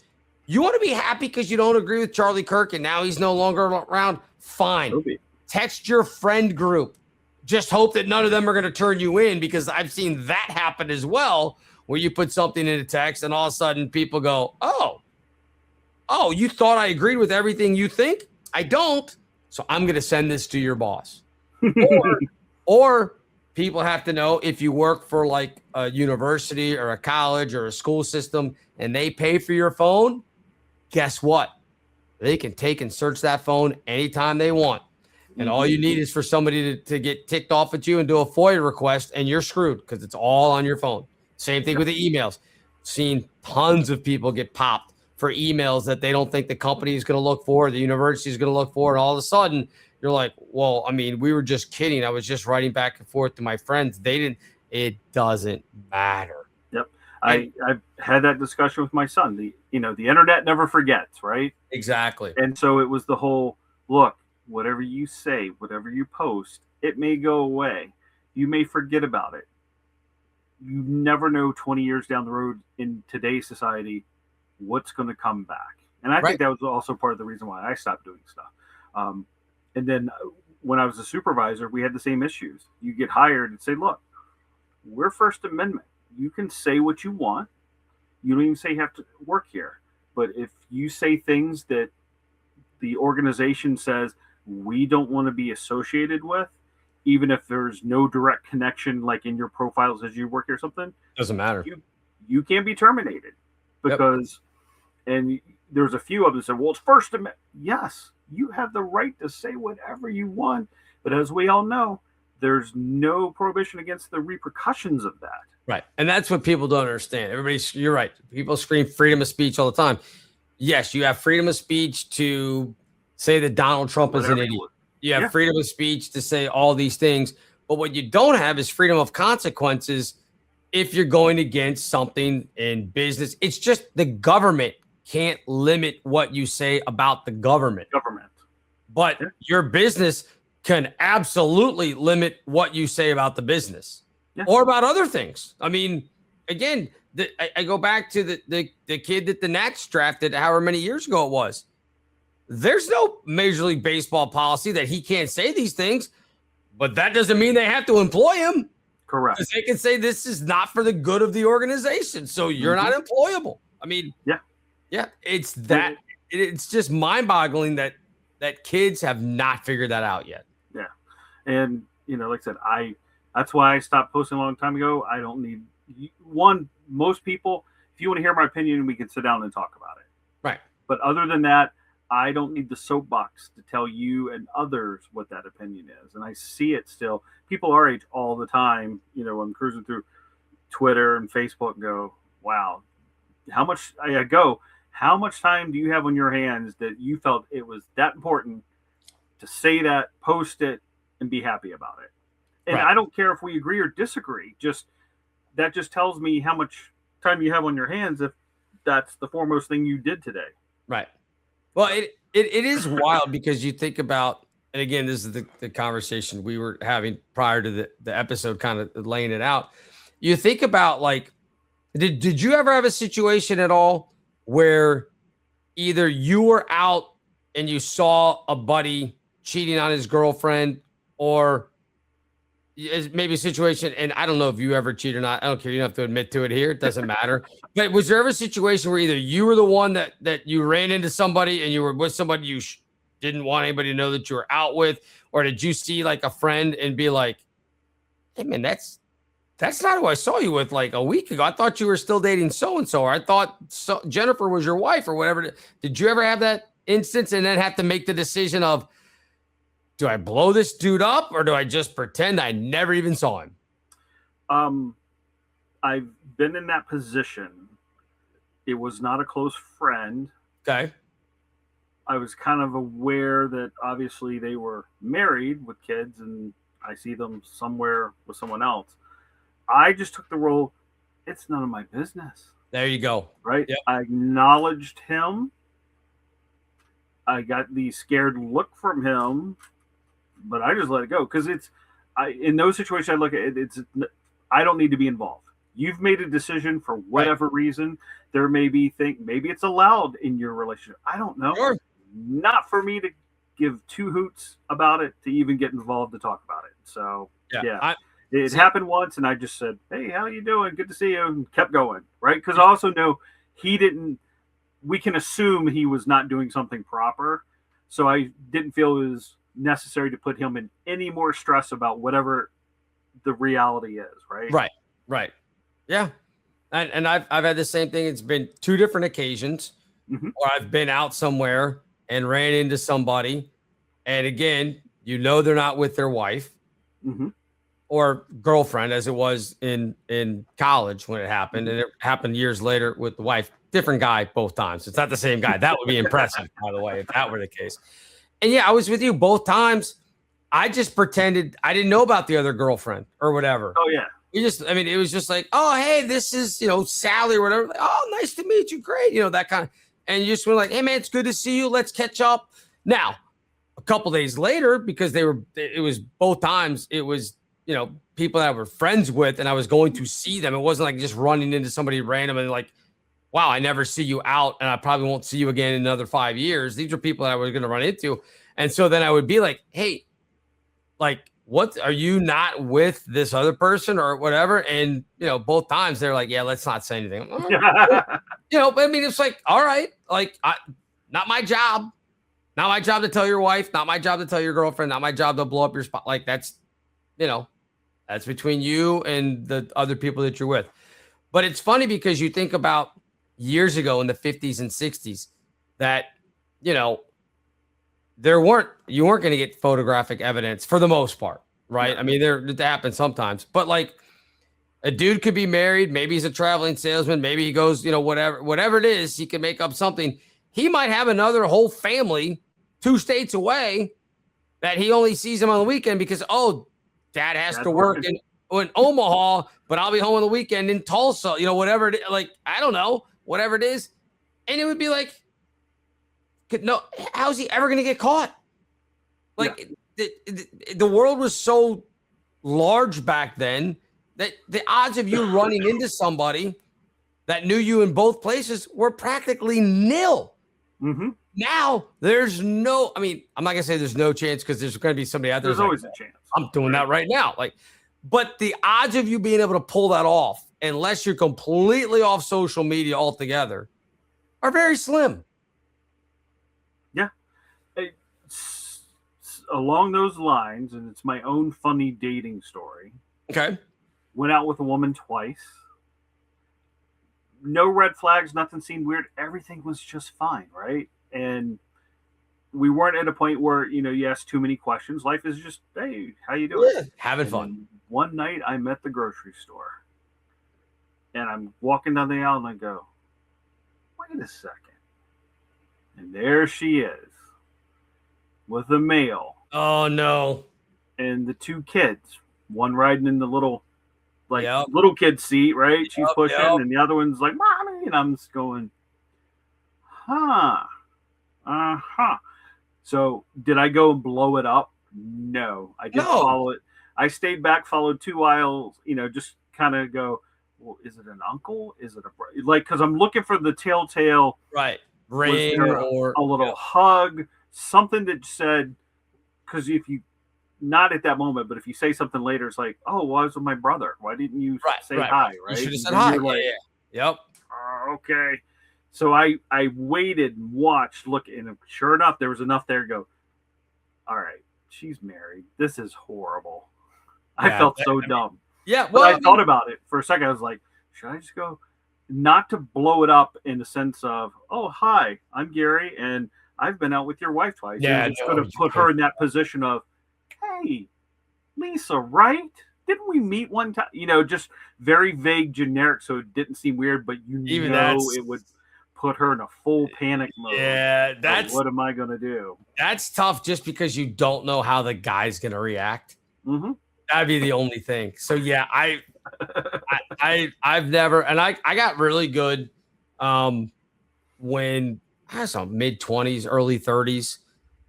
You want to be happy because you don't agree with Charlie Kirk and now he's no longer around? Fine. Text your friend group. Just hope that none of them are going to turn you in, because I've seen that happen as well, where you put something in a text and all of a sudden people go, oh, you thought I agreed with everything you think? I don't. So I'm going to send this to your boss. or people have to know, if you work for like a university or a college or a school system and they pay for your phone, guess what? They can take and search that phone anytime they want. And all you need is for somebody to get ticked off at you and do a FOIA request, and you're screwed because it's all on your phone. Same thing with the emails. Seen tons of people get popped for emails that they don't think the company is going to look for, the university is going to look for, and all of a sudden you're like, well, I mean, we were just kidding. I was just writing back and forth to my friends. They didn't. It doesn't matter. Yep. I've had that discussion with my son. The internet never forgets, right? Exactly. And so it was the whole, look, whatever you say, whatever you post, it may go away. You may forget about it. You never know 20 years down the road in today's society what's going to come back. And I think that was also part of the reason why I stopped doing stuff. And then when I was a supervisor, we had the same issues. You get hired and say, look, we're First Amendment. You can say what you want. You don't even say you have to work here. But if you say things that the organization says we don't want to be associated with, even if there's no direct connection, like in your profiles as you work here or something, doesn't matter. You can't be terminated because, and there's a few of them that say, well, it's First Amendment. Yes, you have the right to say whatever you want. But as we all know, there's no prohibition against the repercussions of that. Right. And that's what people don't understand. You're right. People scream freedom of speech all the time. Yes, you have freedom of speech to say that Donald Trump is an idiot. You have freedom of speech to say all these things. But what you don't have is freedom of consequences if you're going against something in business. It's just the government can't limit what you say about the government. But your business can absolutely limit what you say about the business or about other things. I mean, again, I go back to the kid that the Nats drafted however many years ago it was. There's no Major League Baseball policy that he can't say these things, but that doesn't mean they have to employ him. Correct. Because they can say this is not for the good of the organization, so you're not employable. I mean, it's that. It's just mind-boggling that kids have not figured that out yet. Yeah, and like I said, that's why I stopped posting a long time ago. I don't need most people. If you want to hear my opinion, we can sit down and talk about it. Right. But other than that, I don't need the soapbox to tell you and others what that opinion is. And I see it still. People our age all the time, I'm cruising through Twitter and Facebook and go, wow, how much time do you have on your hands that you felt it was that important to say that, post it, and be happy about it? And I don't care if we agree or disagree. That just tells me how much time you have on your hands if that's the foremost thing you did today. Right. Well, it is wild because you think about, and again, this is the conversation we were having prior to the episode, kind of laying it out. You think about, like, did you ever have a situation at all where either you were out and you saw a buddy cheating on his girlfriend, or maybe a situation, and I don't know if you ever cheat or not. I don't care. You don't have to admit to it here. It doesn't matter. But was there ever a situation where either you were the one that you ran into somebody and you were with somebody you didn't want anybody to know that you were out with, or did you see like a friend and be like, hey man, that's not who I saw you with like a week ago. I thought you were still dating so-and-so, or I thought Jennifer was your wife or whatever. Did you ever have that instance and then have to make the decision of, do I blow this dude up or do I just pretend I never even saw him? I've been in that position. It was not a close friend. Okay. I was kind of aware that obviously they were married with kids and I see them somewhere with someone else. I just took the role, it's none of my business. There you go. Right? Yep. I acknowledged him. I got the scared look from him, but I just let it go because in those situations I look at it, I don't need to be involved. you've made a decision for whatever reason. There may be maybe it's allowed in your relationship. I don't know. Sure. Not for me to give two hoots about it to even get involved to talk about it. So it happened once, and I just said, "Hey, how you doing? Good to see you," and kept going. Right, because I also know he didn't. We can assume he was not doing something proper, so I didn't feel it was necessary to put him in any more stress about whatever the reality is. Right. Yeah. And I've had the same thing. It's been two different occasions where I've been out somewhere and ran into somebody. And again, they're not with their wife or girlfriend, as it was in college when it happened. And it happened years later with the wife. Different guy both times. It's not the same guy. That would be impressive, by the way, if that were the case. And yeah, I was with you both times. I just pretended I didn't know about the other girlfriend or whatever. Oh, yeah. It was just like, oh, hey, this is, Sally or whatever. Like, oh, nice to meet you. Great. That kind of, and you just went like, hey, man, it's good to see you. Let's catch up. Now, a couple days later, because it was both times, it was, people that I were friends with, and I was going to see them. It wasn't like just running into somebody random and like, wow, I never see you out, and I probably won't see you again in another 5 years. These are people that I was going to run into. And so then I would be like, hey, like, what, are you not with this other person or whatever? And, both times they're like, yeah, let's not say anything. But I mean, it's like, all right, like, not my job. Not my job to tell your wife, not my job to tell your girlfriend, not my job to blow up your spot. Like, that's between you and the other people that you're with. But it's funny because you think about years ago in the 50s and 60s that, you weren't going to get photographic evidence for the most part, right? Yeah. I mean, it happens sometimes, but like a dude could be married. Maybe he's a traveling salesman. Maybe he goes, whatever it is, he can make up something. He might have another whole family 2 states away that he only sees him on the weekend because, dad has to work in Omaha, but I'll be home on the weekend in Tulsa, whatever it is. Like, I don't know, whatever it is. And it would be like, no, how's he ever going to get caught? Like, the world was so large back then that the odds of you running into somebody that knew you in both places were practically nil. Now there's I'm not going to say there's no chance because there's going to be somebody out there. There's always a chance. I'm doing that right now. But the odds of you being able to pull that off, unless you're completely off social media altogether, are very slim. Yeah. Along those lines, and it's my own funny dating story. Okay. Went out with a woman twice. No red flags, nothing seemed weird. Everything was just fine, right? And we weren't at a point where, you ask too many questions. Life is just, hey, how you doing? Yeah, having fun. And one night I'm at the grocery store. And I'm walking down the aisle and I go, wait a second. And there she is with a male. Oh, no. And the 2 kids. One riding in the little kid seat, right? She's pushing, and the other one's like, mommy. And I'm just going, So did I go and blow it up? No. I didn't follow it. I stayed back, followed 2 aisles, just kind of go, well, is it an uncle? Is it a because I'm looking for the telltale ring or a little hug, something that said, because if you not at that moment, but if you say something later, it's like, oh, well, I was with my brother. Why didn't you say hi? Right? You should have said hi. Like, Yep. Okay. So I waited and watched, look, and sure enough, there was enough there to go, all right, she's married. This is horrible. I felt so dumb. Yeah. Well, I thought about it for a second. I was like, should I just go? Not to blow it up in the sense of, oh, hi, I'm Gary, and I've been out with your wife twice. Yeah. It's going to put her in that position of, hey, Lisa, right? Didn't we meet one time? Just very vague, generic, so it didn't seem weird, but it would put her in a full panic mode. Yeah, what am I going to do? That's tough just because you don't know how the guy's going to react. Mm-hmm. That'd be the only thing. So, yeah, I've never, and I got really good when I was mid-20s, early 30s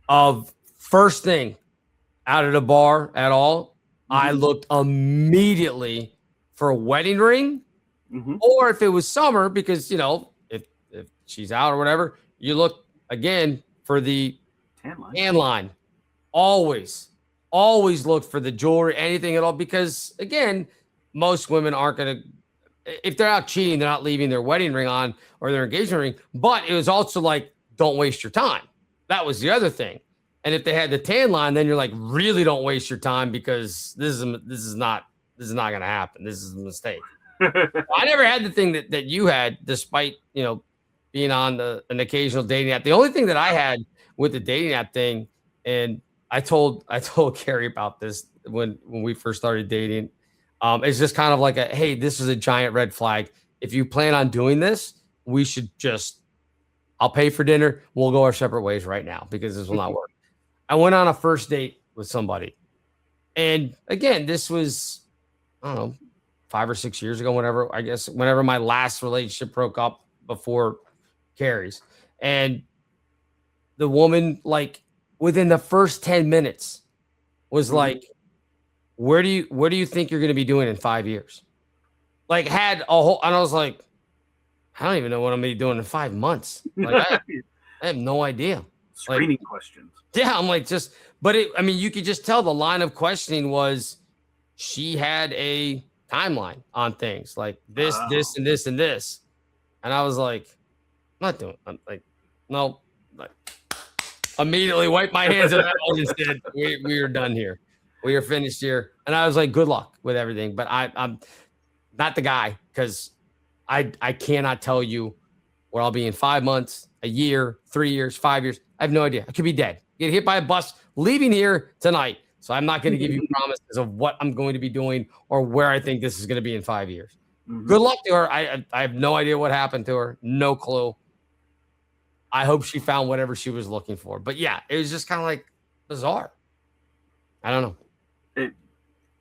of first thing out of the bar at all. I looked immediately for a wedding ring Or if it was summer, because, you know, if she's out or whatever, you look again for the tan line. Always look for the jewelry, anything at all, because again, most women aren't going to, if they're out cheating, they're not leaving their wedding ring on or their engagement ring. But it was also like, don't waste your time. That was the other thing. And if they had the tan line, then you're like, really don't waste your time, because this is not going to happen. This is a mistake. I never had the thing that you had, despite, you know, being on an occasional dating app. The only thing that I had with the dating app thing, and I told Carrie about this when we first started dating. It's just kind of like hey, this is a giant red flag. If you plan on doing this, we should I'll pay for dinner. We'll go our separate ways right now, because this will not work. I went on a first date with somebody. And again, this was, I don't know, 5 or 6 years ago, whenever my last relationship broke up before Carrie's. And the woman, like, within the first 10 minutes was like, where do you think you're going to be doing in 5 years? Like, had a whole, and I was like, I don't even know what I'm going to be doing in 5 months. Like, I have no idea. Screening questions. Yeah, I'm like, you could just tell the line of questioning was, she had a timeline on things like this, this, and this, and this. And I was like, I'm not doing, I'm like, no, like, immediately wiped my hands of that and said, we are done here. We are finished here. And I was like, good luck with everything. But I'm not the guy, because I cannot tell you where I'll be in 5 months, a year, 3 years, 5 years. I have no idea. I could be dead, get hit by a bus, leaving here tonight. So I'm not going to give you promises of what I'm going to be doing or where I think this is going to be in 5 years. Good luck to her. I have no idea what happened to her. No clue. I hope she found whatever she was looking for. But yeah, it was just kind of like bizarre. I don't know.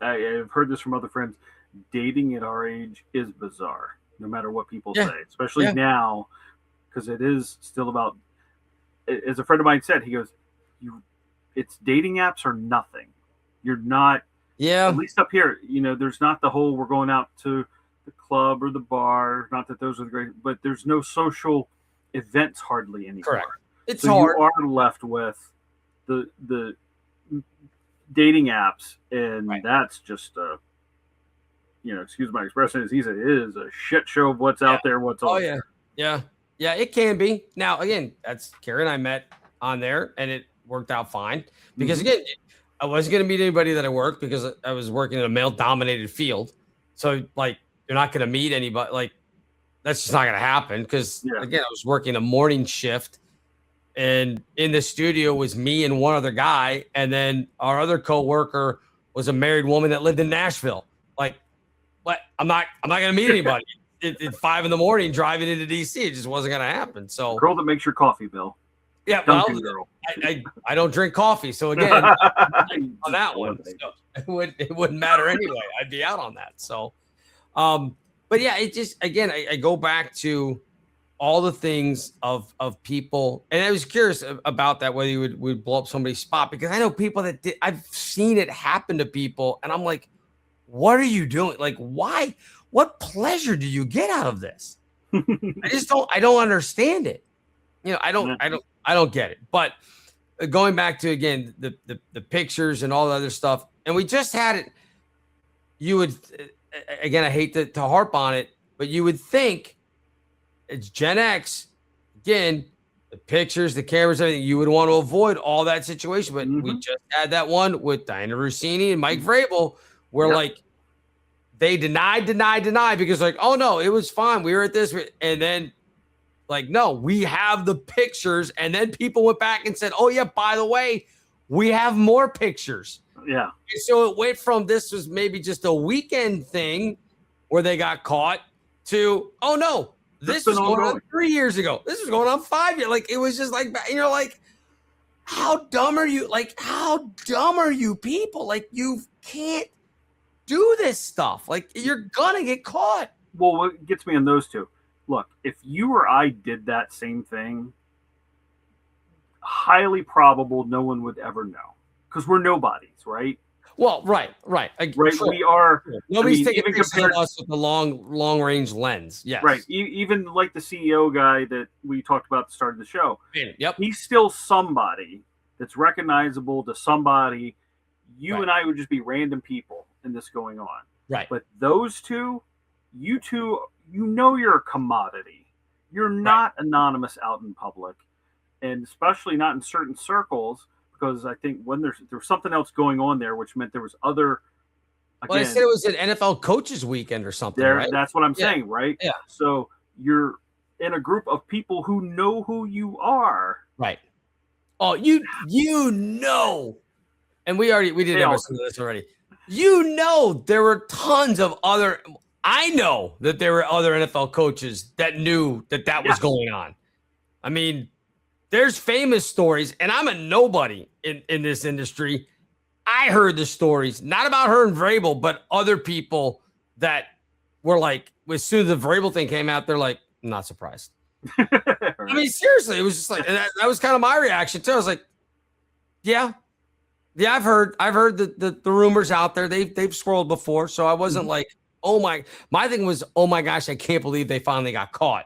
I've heard this from other friends. Dating at our age is bizarre, no matter what people say, especially now, because it is still about, as a friend of mine said, he goes, it's dating apps or nothing. You're not, at least up here, you know, there's not the whole, we're going out to the club or the bar. Not that those are the great, but there's no social events hardly anymore. Correct. It's so hard. You are left with the dating apps, and that's just excuse my expression, as he said, it is a shit show of what's out there, what's all there. Yeah, it can be. Now, again, that's Karen and I met on there, and it worked out fine, because again, I wasn't going to meet anybody that I worked, because I was working in a male-dominated field. So, like, you're not going to meet anybody. Like, that's just not going to happen, because again, I was working a morning shift, and in the studio was me and one other guy, and then our other coworker was a married woman that lived in Nashville. Like, what? I'm not going to meet anybody at 5 a.m. driving into DC. It just wasn't going to happen. So, girl that makes your coffee, Bill. Yeah, well, I don't drink coffee, so again, on that one, so it wouldn't matter anyway. I'd be out on that. So, but yeah, it just, again, I go back to all the things of people, and I was curious about that, whether you would blow up somebody's spot, because I know people that I've seen it happen to people, and I'm like, what are you doing? Like, why? What pleasure do you get out of this? I don't understand it. You know, I don't get it. But going back to, again, the pictures and all the other stuff, and we just had it. You would, again, I hate to harp on it, but you would think it's Gen X. Again, the pictures, the cameras, everything. You would want to avoid all that situation. But we just had that one with Diana Rossini and Mike Vrabel, where like they denied because like, oh no, it was fine. We were at this, and then. Like, no, we have the pictures. And then people went back and said, oh, yeah, by the way, we have more pictures. Yeah. And so it went from this was maybe just a weekend thing where they got caught to, oh, no, this was going on 3 years ago. This was going on 5 years. Like, it was just like, and you're like, how dumb are you? Like, how dumb are you people? Like, you can't do this stuff. Like, you're going to get caught. Well, what gets me on those two? Look, if you or I did that same thing, highly probable no one would ever know, because we're nobodies, right? Well, right. Right. Sure. We are. Nobody's I mean, taking even pictures compared of us with the long range lens. Yes. Right. Even like the CEO guy that we talked about at the start of the show. Yep. He's still somebody that's recognizable to somebody. You and I would just be random people in this going on. Right. But those two, you two, you're a commodity. You're not anonymous out in public, and especially not in certain circles, because I think when there was something else going on there, which meant there was other. Again, Well, I said it was an NFL coaches weekend or something, right? That's what I'm saying, right? Yeah. So you're in a group of people who know who you are. Right. Oh, you know, and we did some of this already. There were tons of other. I know that there were other NFL coaches that knew that was going on. I mean, there's famous stories, and I'm a nobody in this industry. I heard the stories, not about her and Vrabel, but other people that were like, as soon as the Vrabel thing came out, they're like, I'm not surprised. I mean, seriously, it was just like, and that was kind of my reaction too. I was like, yeah, I've heard the rumors out there. They've swirled before, so I wasn't like, oh my thing was, oh my gosh, I can't believe they finally got caught.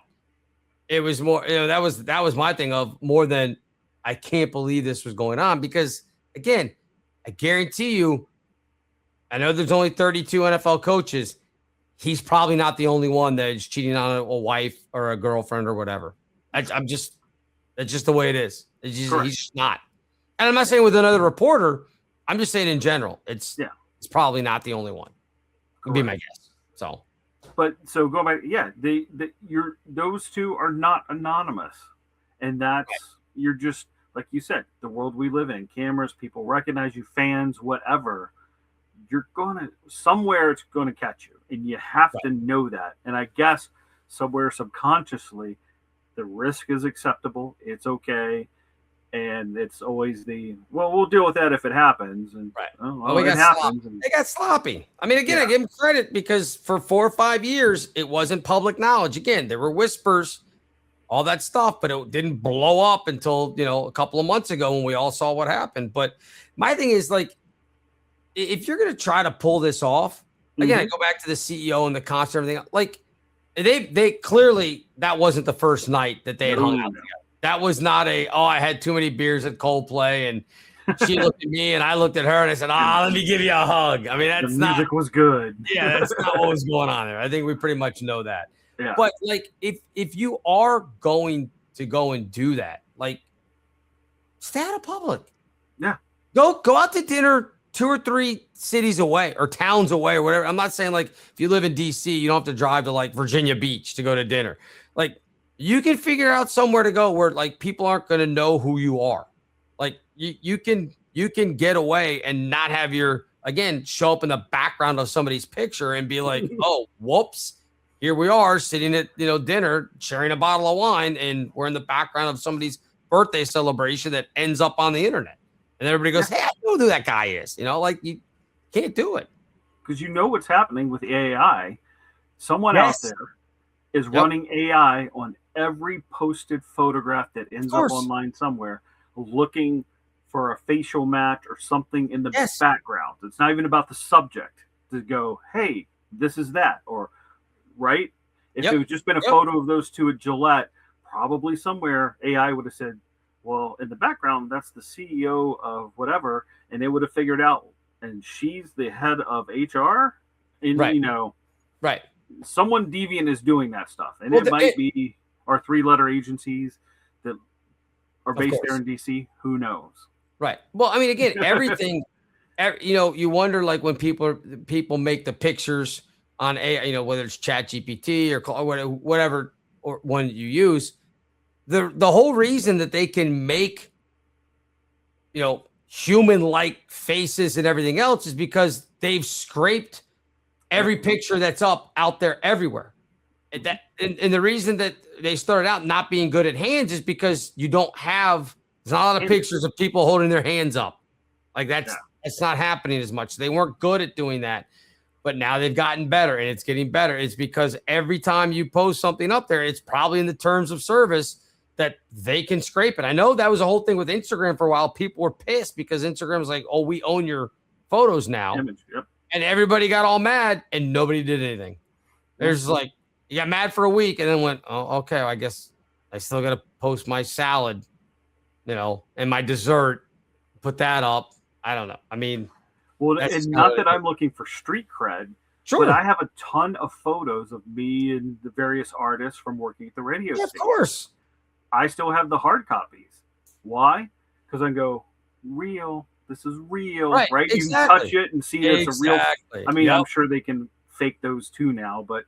It was more, that was my thing of more than I can't believe this was going on, because again, I guarantee you, I know there's only 32 NFL coaches. He's probably not the only one that is cheating on a wife or a girlfriend or whatever. That's just the way it is. He's just not. And I'm not saying with another reporter. I'm just saying in general. It's probably not the only one. Would be my guess. So, but so go back. Yeah, those two are not anonymous, and that's you're just like you said. The world we live in, cameras, people recognize you, fans, whatever. You're somewhere it's gonna catch you, and you have to know that. And I guess somewhere subconsciously, the risk is acceptable. It's okay. And it's always we'll deal with that if it happens. And they got sloppy. I mean, again, I give them credit because for 4 or 5 years, it wasn't public knowledge. Again, there were whispers, all that stuff, but it didn't blow up until, a couple of months ago when we all saw what happened. But my thing is, like, if you're going to try to pull this off, again, I go back to the CEO and the concert and everything. Like, they clearly, that wasn't the first night that they had hung out together. That was not I had too many beers at Coldplay and she looked at me and I looked at her and I said, let me give you a hug. I mean, that's the music was good. Yeah, that's not what was going on there. I think we pretty much know that. Yeah. But like, if you are going to go and do that, like, stay out of public. Yeah. Go out to dinner 2 or 3 cities away or towns away or whatever. I'm not saying like if you live in DC, you don't have to drive to like Virginia Beach to go to dinner. Like, you can figure out somewhere to go where like people aren't going to know who you are. Like you can get away and not have show up in the background of somebody's picture and be like, oh, whoops, here we are sitting at dinner, sharing a bottle of wine, and we're in the background of somebody's birthday celebration that ends up on the internet. And everybody goes, hey, I know who that guy is. Like you can't do it. Because what's happening with AI. Someone out there is running AI on every posted photograph that ends up online somewhere, looking for a facial match or something in the background. It's not even about the subject to go, hey, this is that, or right. If it was just been a photo of those two at Gillette, probably somewhere AI would have said, well, in the background, that's the CEO of whatever. And they would have figured out, and she's the head of HR. And, right. Someone deviant is doing that stuff. And it might be our 3-letter agencies that are based there in DC. Who knows? Right. Well, I mean, again, everything, you wonder like when people make the pictures on whether it's ChatGPT or whatever or one you use, the whole reason that they can make, human-like faces and everything else is because they've scraped every picture that's out there everywhere. And the reason that they started out not being good at hands is because there's not a lot of pictures of people holding their hands up. Like that's not happening as much. They weren't good at doing that, but now they've gotten better and it's getting better. It's because every time you post something up there, it's probably in the terms of service that they can scrape it. I know that was a whole thing with Instagram for a while. People were pissed because Instagram was like, oh, we own your photos now, Yep. and everybody got all mad, and nobody did anything. There's like, you got mad for a week, and then went, oh, okay, well, I guess I still got to post my salad, and my dessert, put that up. I don't know. I mean, well, and not that I'm looking for street cred, sure, but I have a ton of photos of me and the various artists from working at the radio station. Of course. I still have the hard copies. Why? Because I go, real. This is real, right? Exactly. You can touch it and see it's a real. I mean, Yep. I'm sure they can fake those too now, but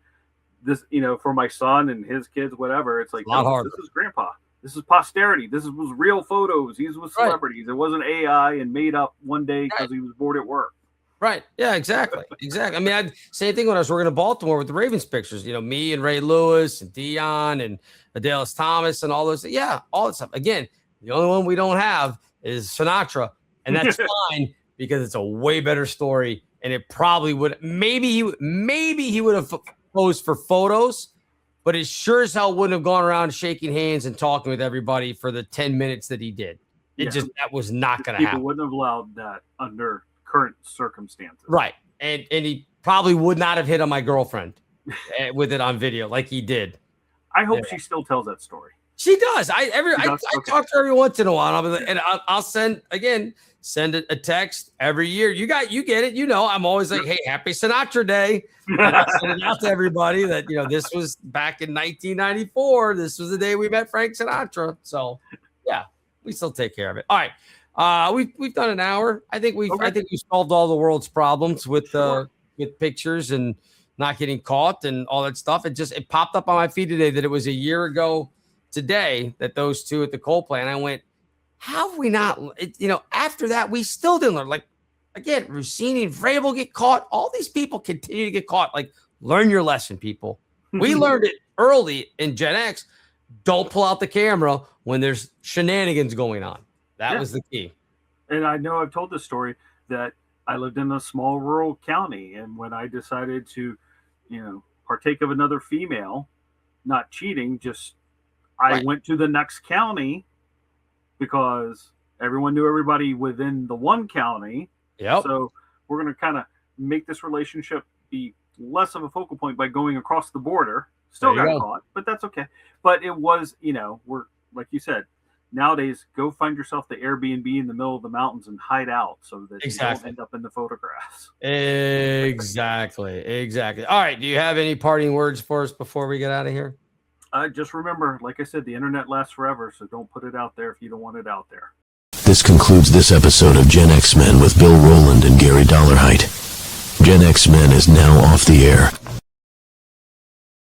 this, for my son and his kids, whatever, it's like, no, this is grandpa. This is posterity. This was real photos. These were celebrities. It wasn't AI and made up one day because he was bored at work. Right. Yeah, exactly. Exactly. I mean, same thing when I was working in Baltimore with the Ravens pictures, me and Ray Lewis and Dion and Adele Thomas and all those. Yeah, all that stuff. Again, the only one we don't have is Sinatra. And that's fine because it's a way better story. And it probably would, maybe he would have posed for photos, but it sure as hell wouldn't have gone around shaking hands and talking with everybody for the 10 minutes that he did. That was not going to happen. People wouldn't have allowed that under current circumstances. Right. And he probably would not have hit on my girlfriend with it on video like he did. I hope she still tells that story. She does. I talk to her every once in a while, and I'll send a text every year. You get it. I'm always like, hey, happy Sinatra Day. And I send it out to everybody that, this was back in 1994. This was the day we met Frank Sinatra. So yeah, we still take care of it. All right. We've done an hour. I think we've solved all the world's problems with pictures and not getting caught and all that stuff. It popped up on my feed today that it was a year ago today that those two at the coal plant. I went, how have we not, after that, we still didn't learn. Like, again, Rossini and Vrabel get caught. All these people continue to get caught. Like, learn your lesson, people. We learned it early in Gen X. Don't pull out the camera when there's shenanigans going on. That was the key. And I know I've told this story that I lived in a small rural county. And when I decided to, partake of another female, not cheating, I went to the next county because everyone knew everybody within the one county. Yep. So we're going to kind of make this relationship be less of a focal point by going across the border. Still got caught, but that's okay. But it was, we're, like you said, nowadays, go find yourself the Airbnb in the middle of the mountains and hide out so that you don't end up in the photographs. Exactly. All right. Do you have any parting words for us before we get out of here? Just remember, like I said, the internet lasts forever, so don't put it out there if you don't want it out there. This concludes this episode of Gen X Men with Bill Rowland and Gary Dollarhite. Gen X Men is now off the air.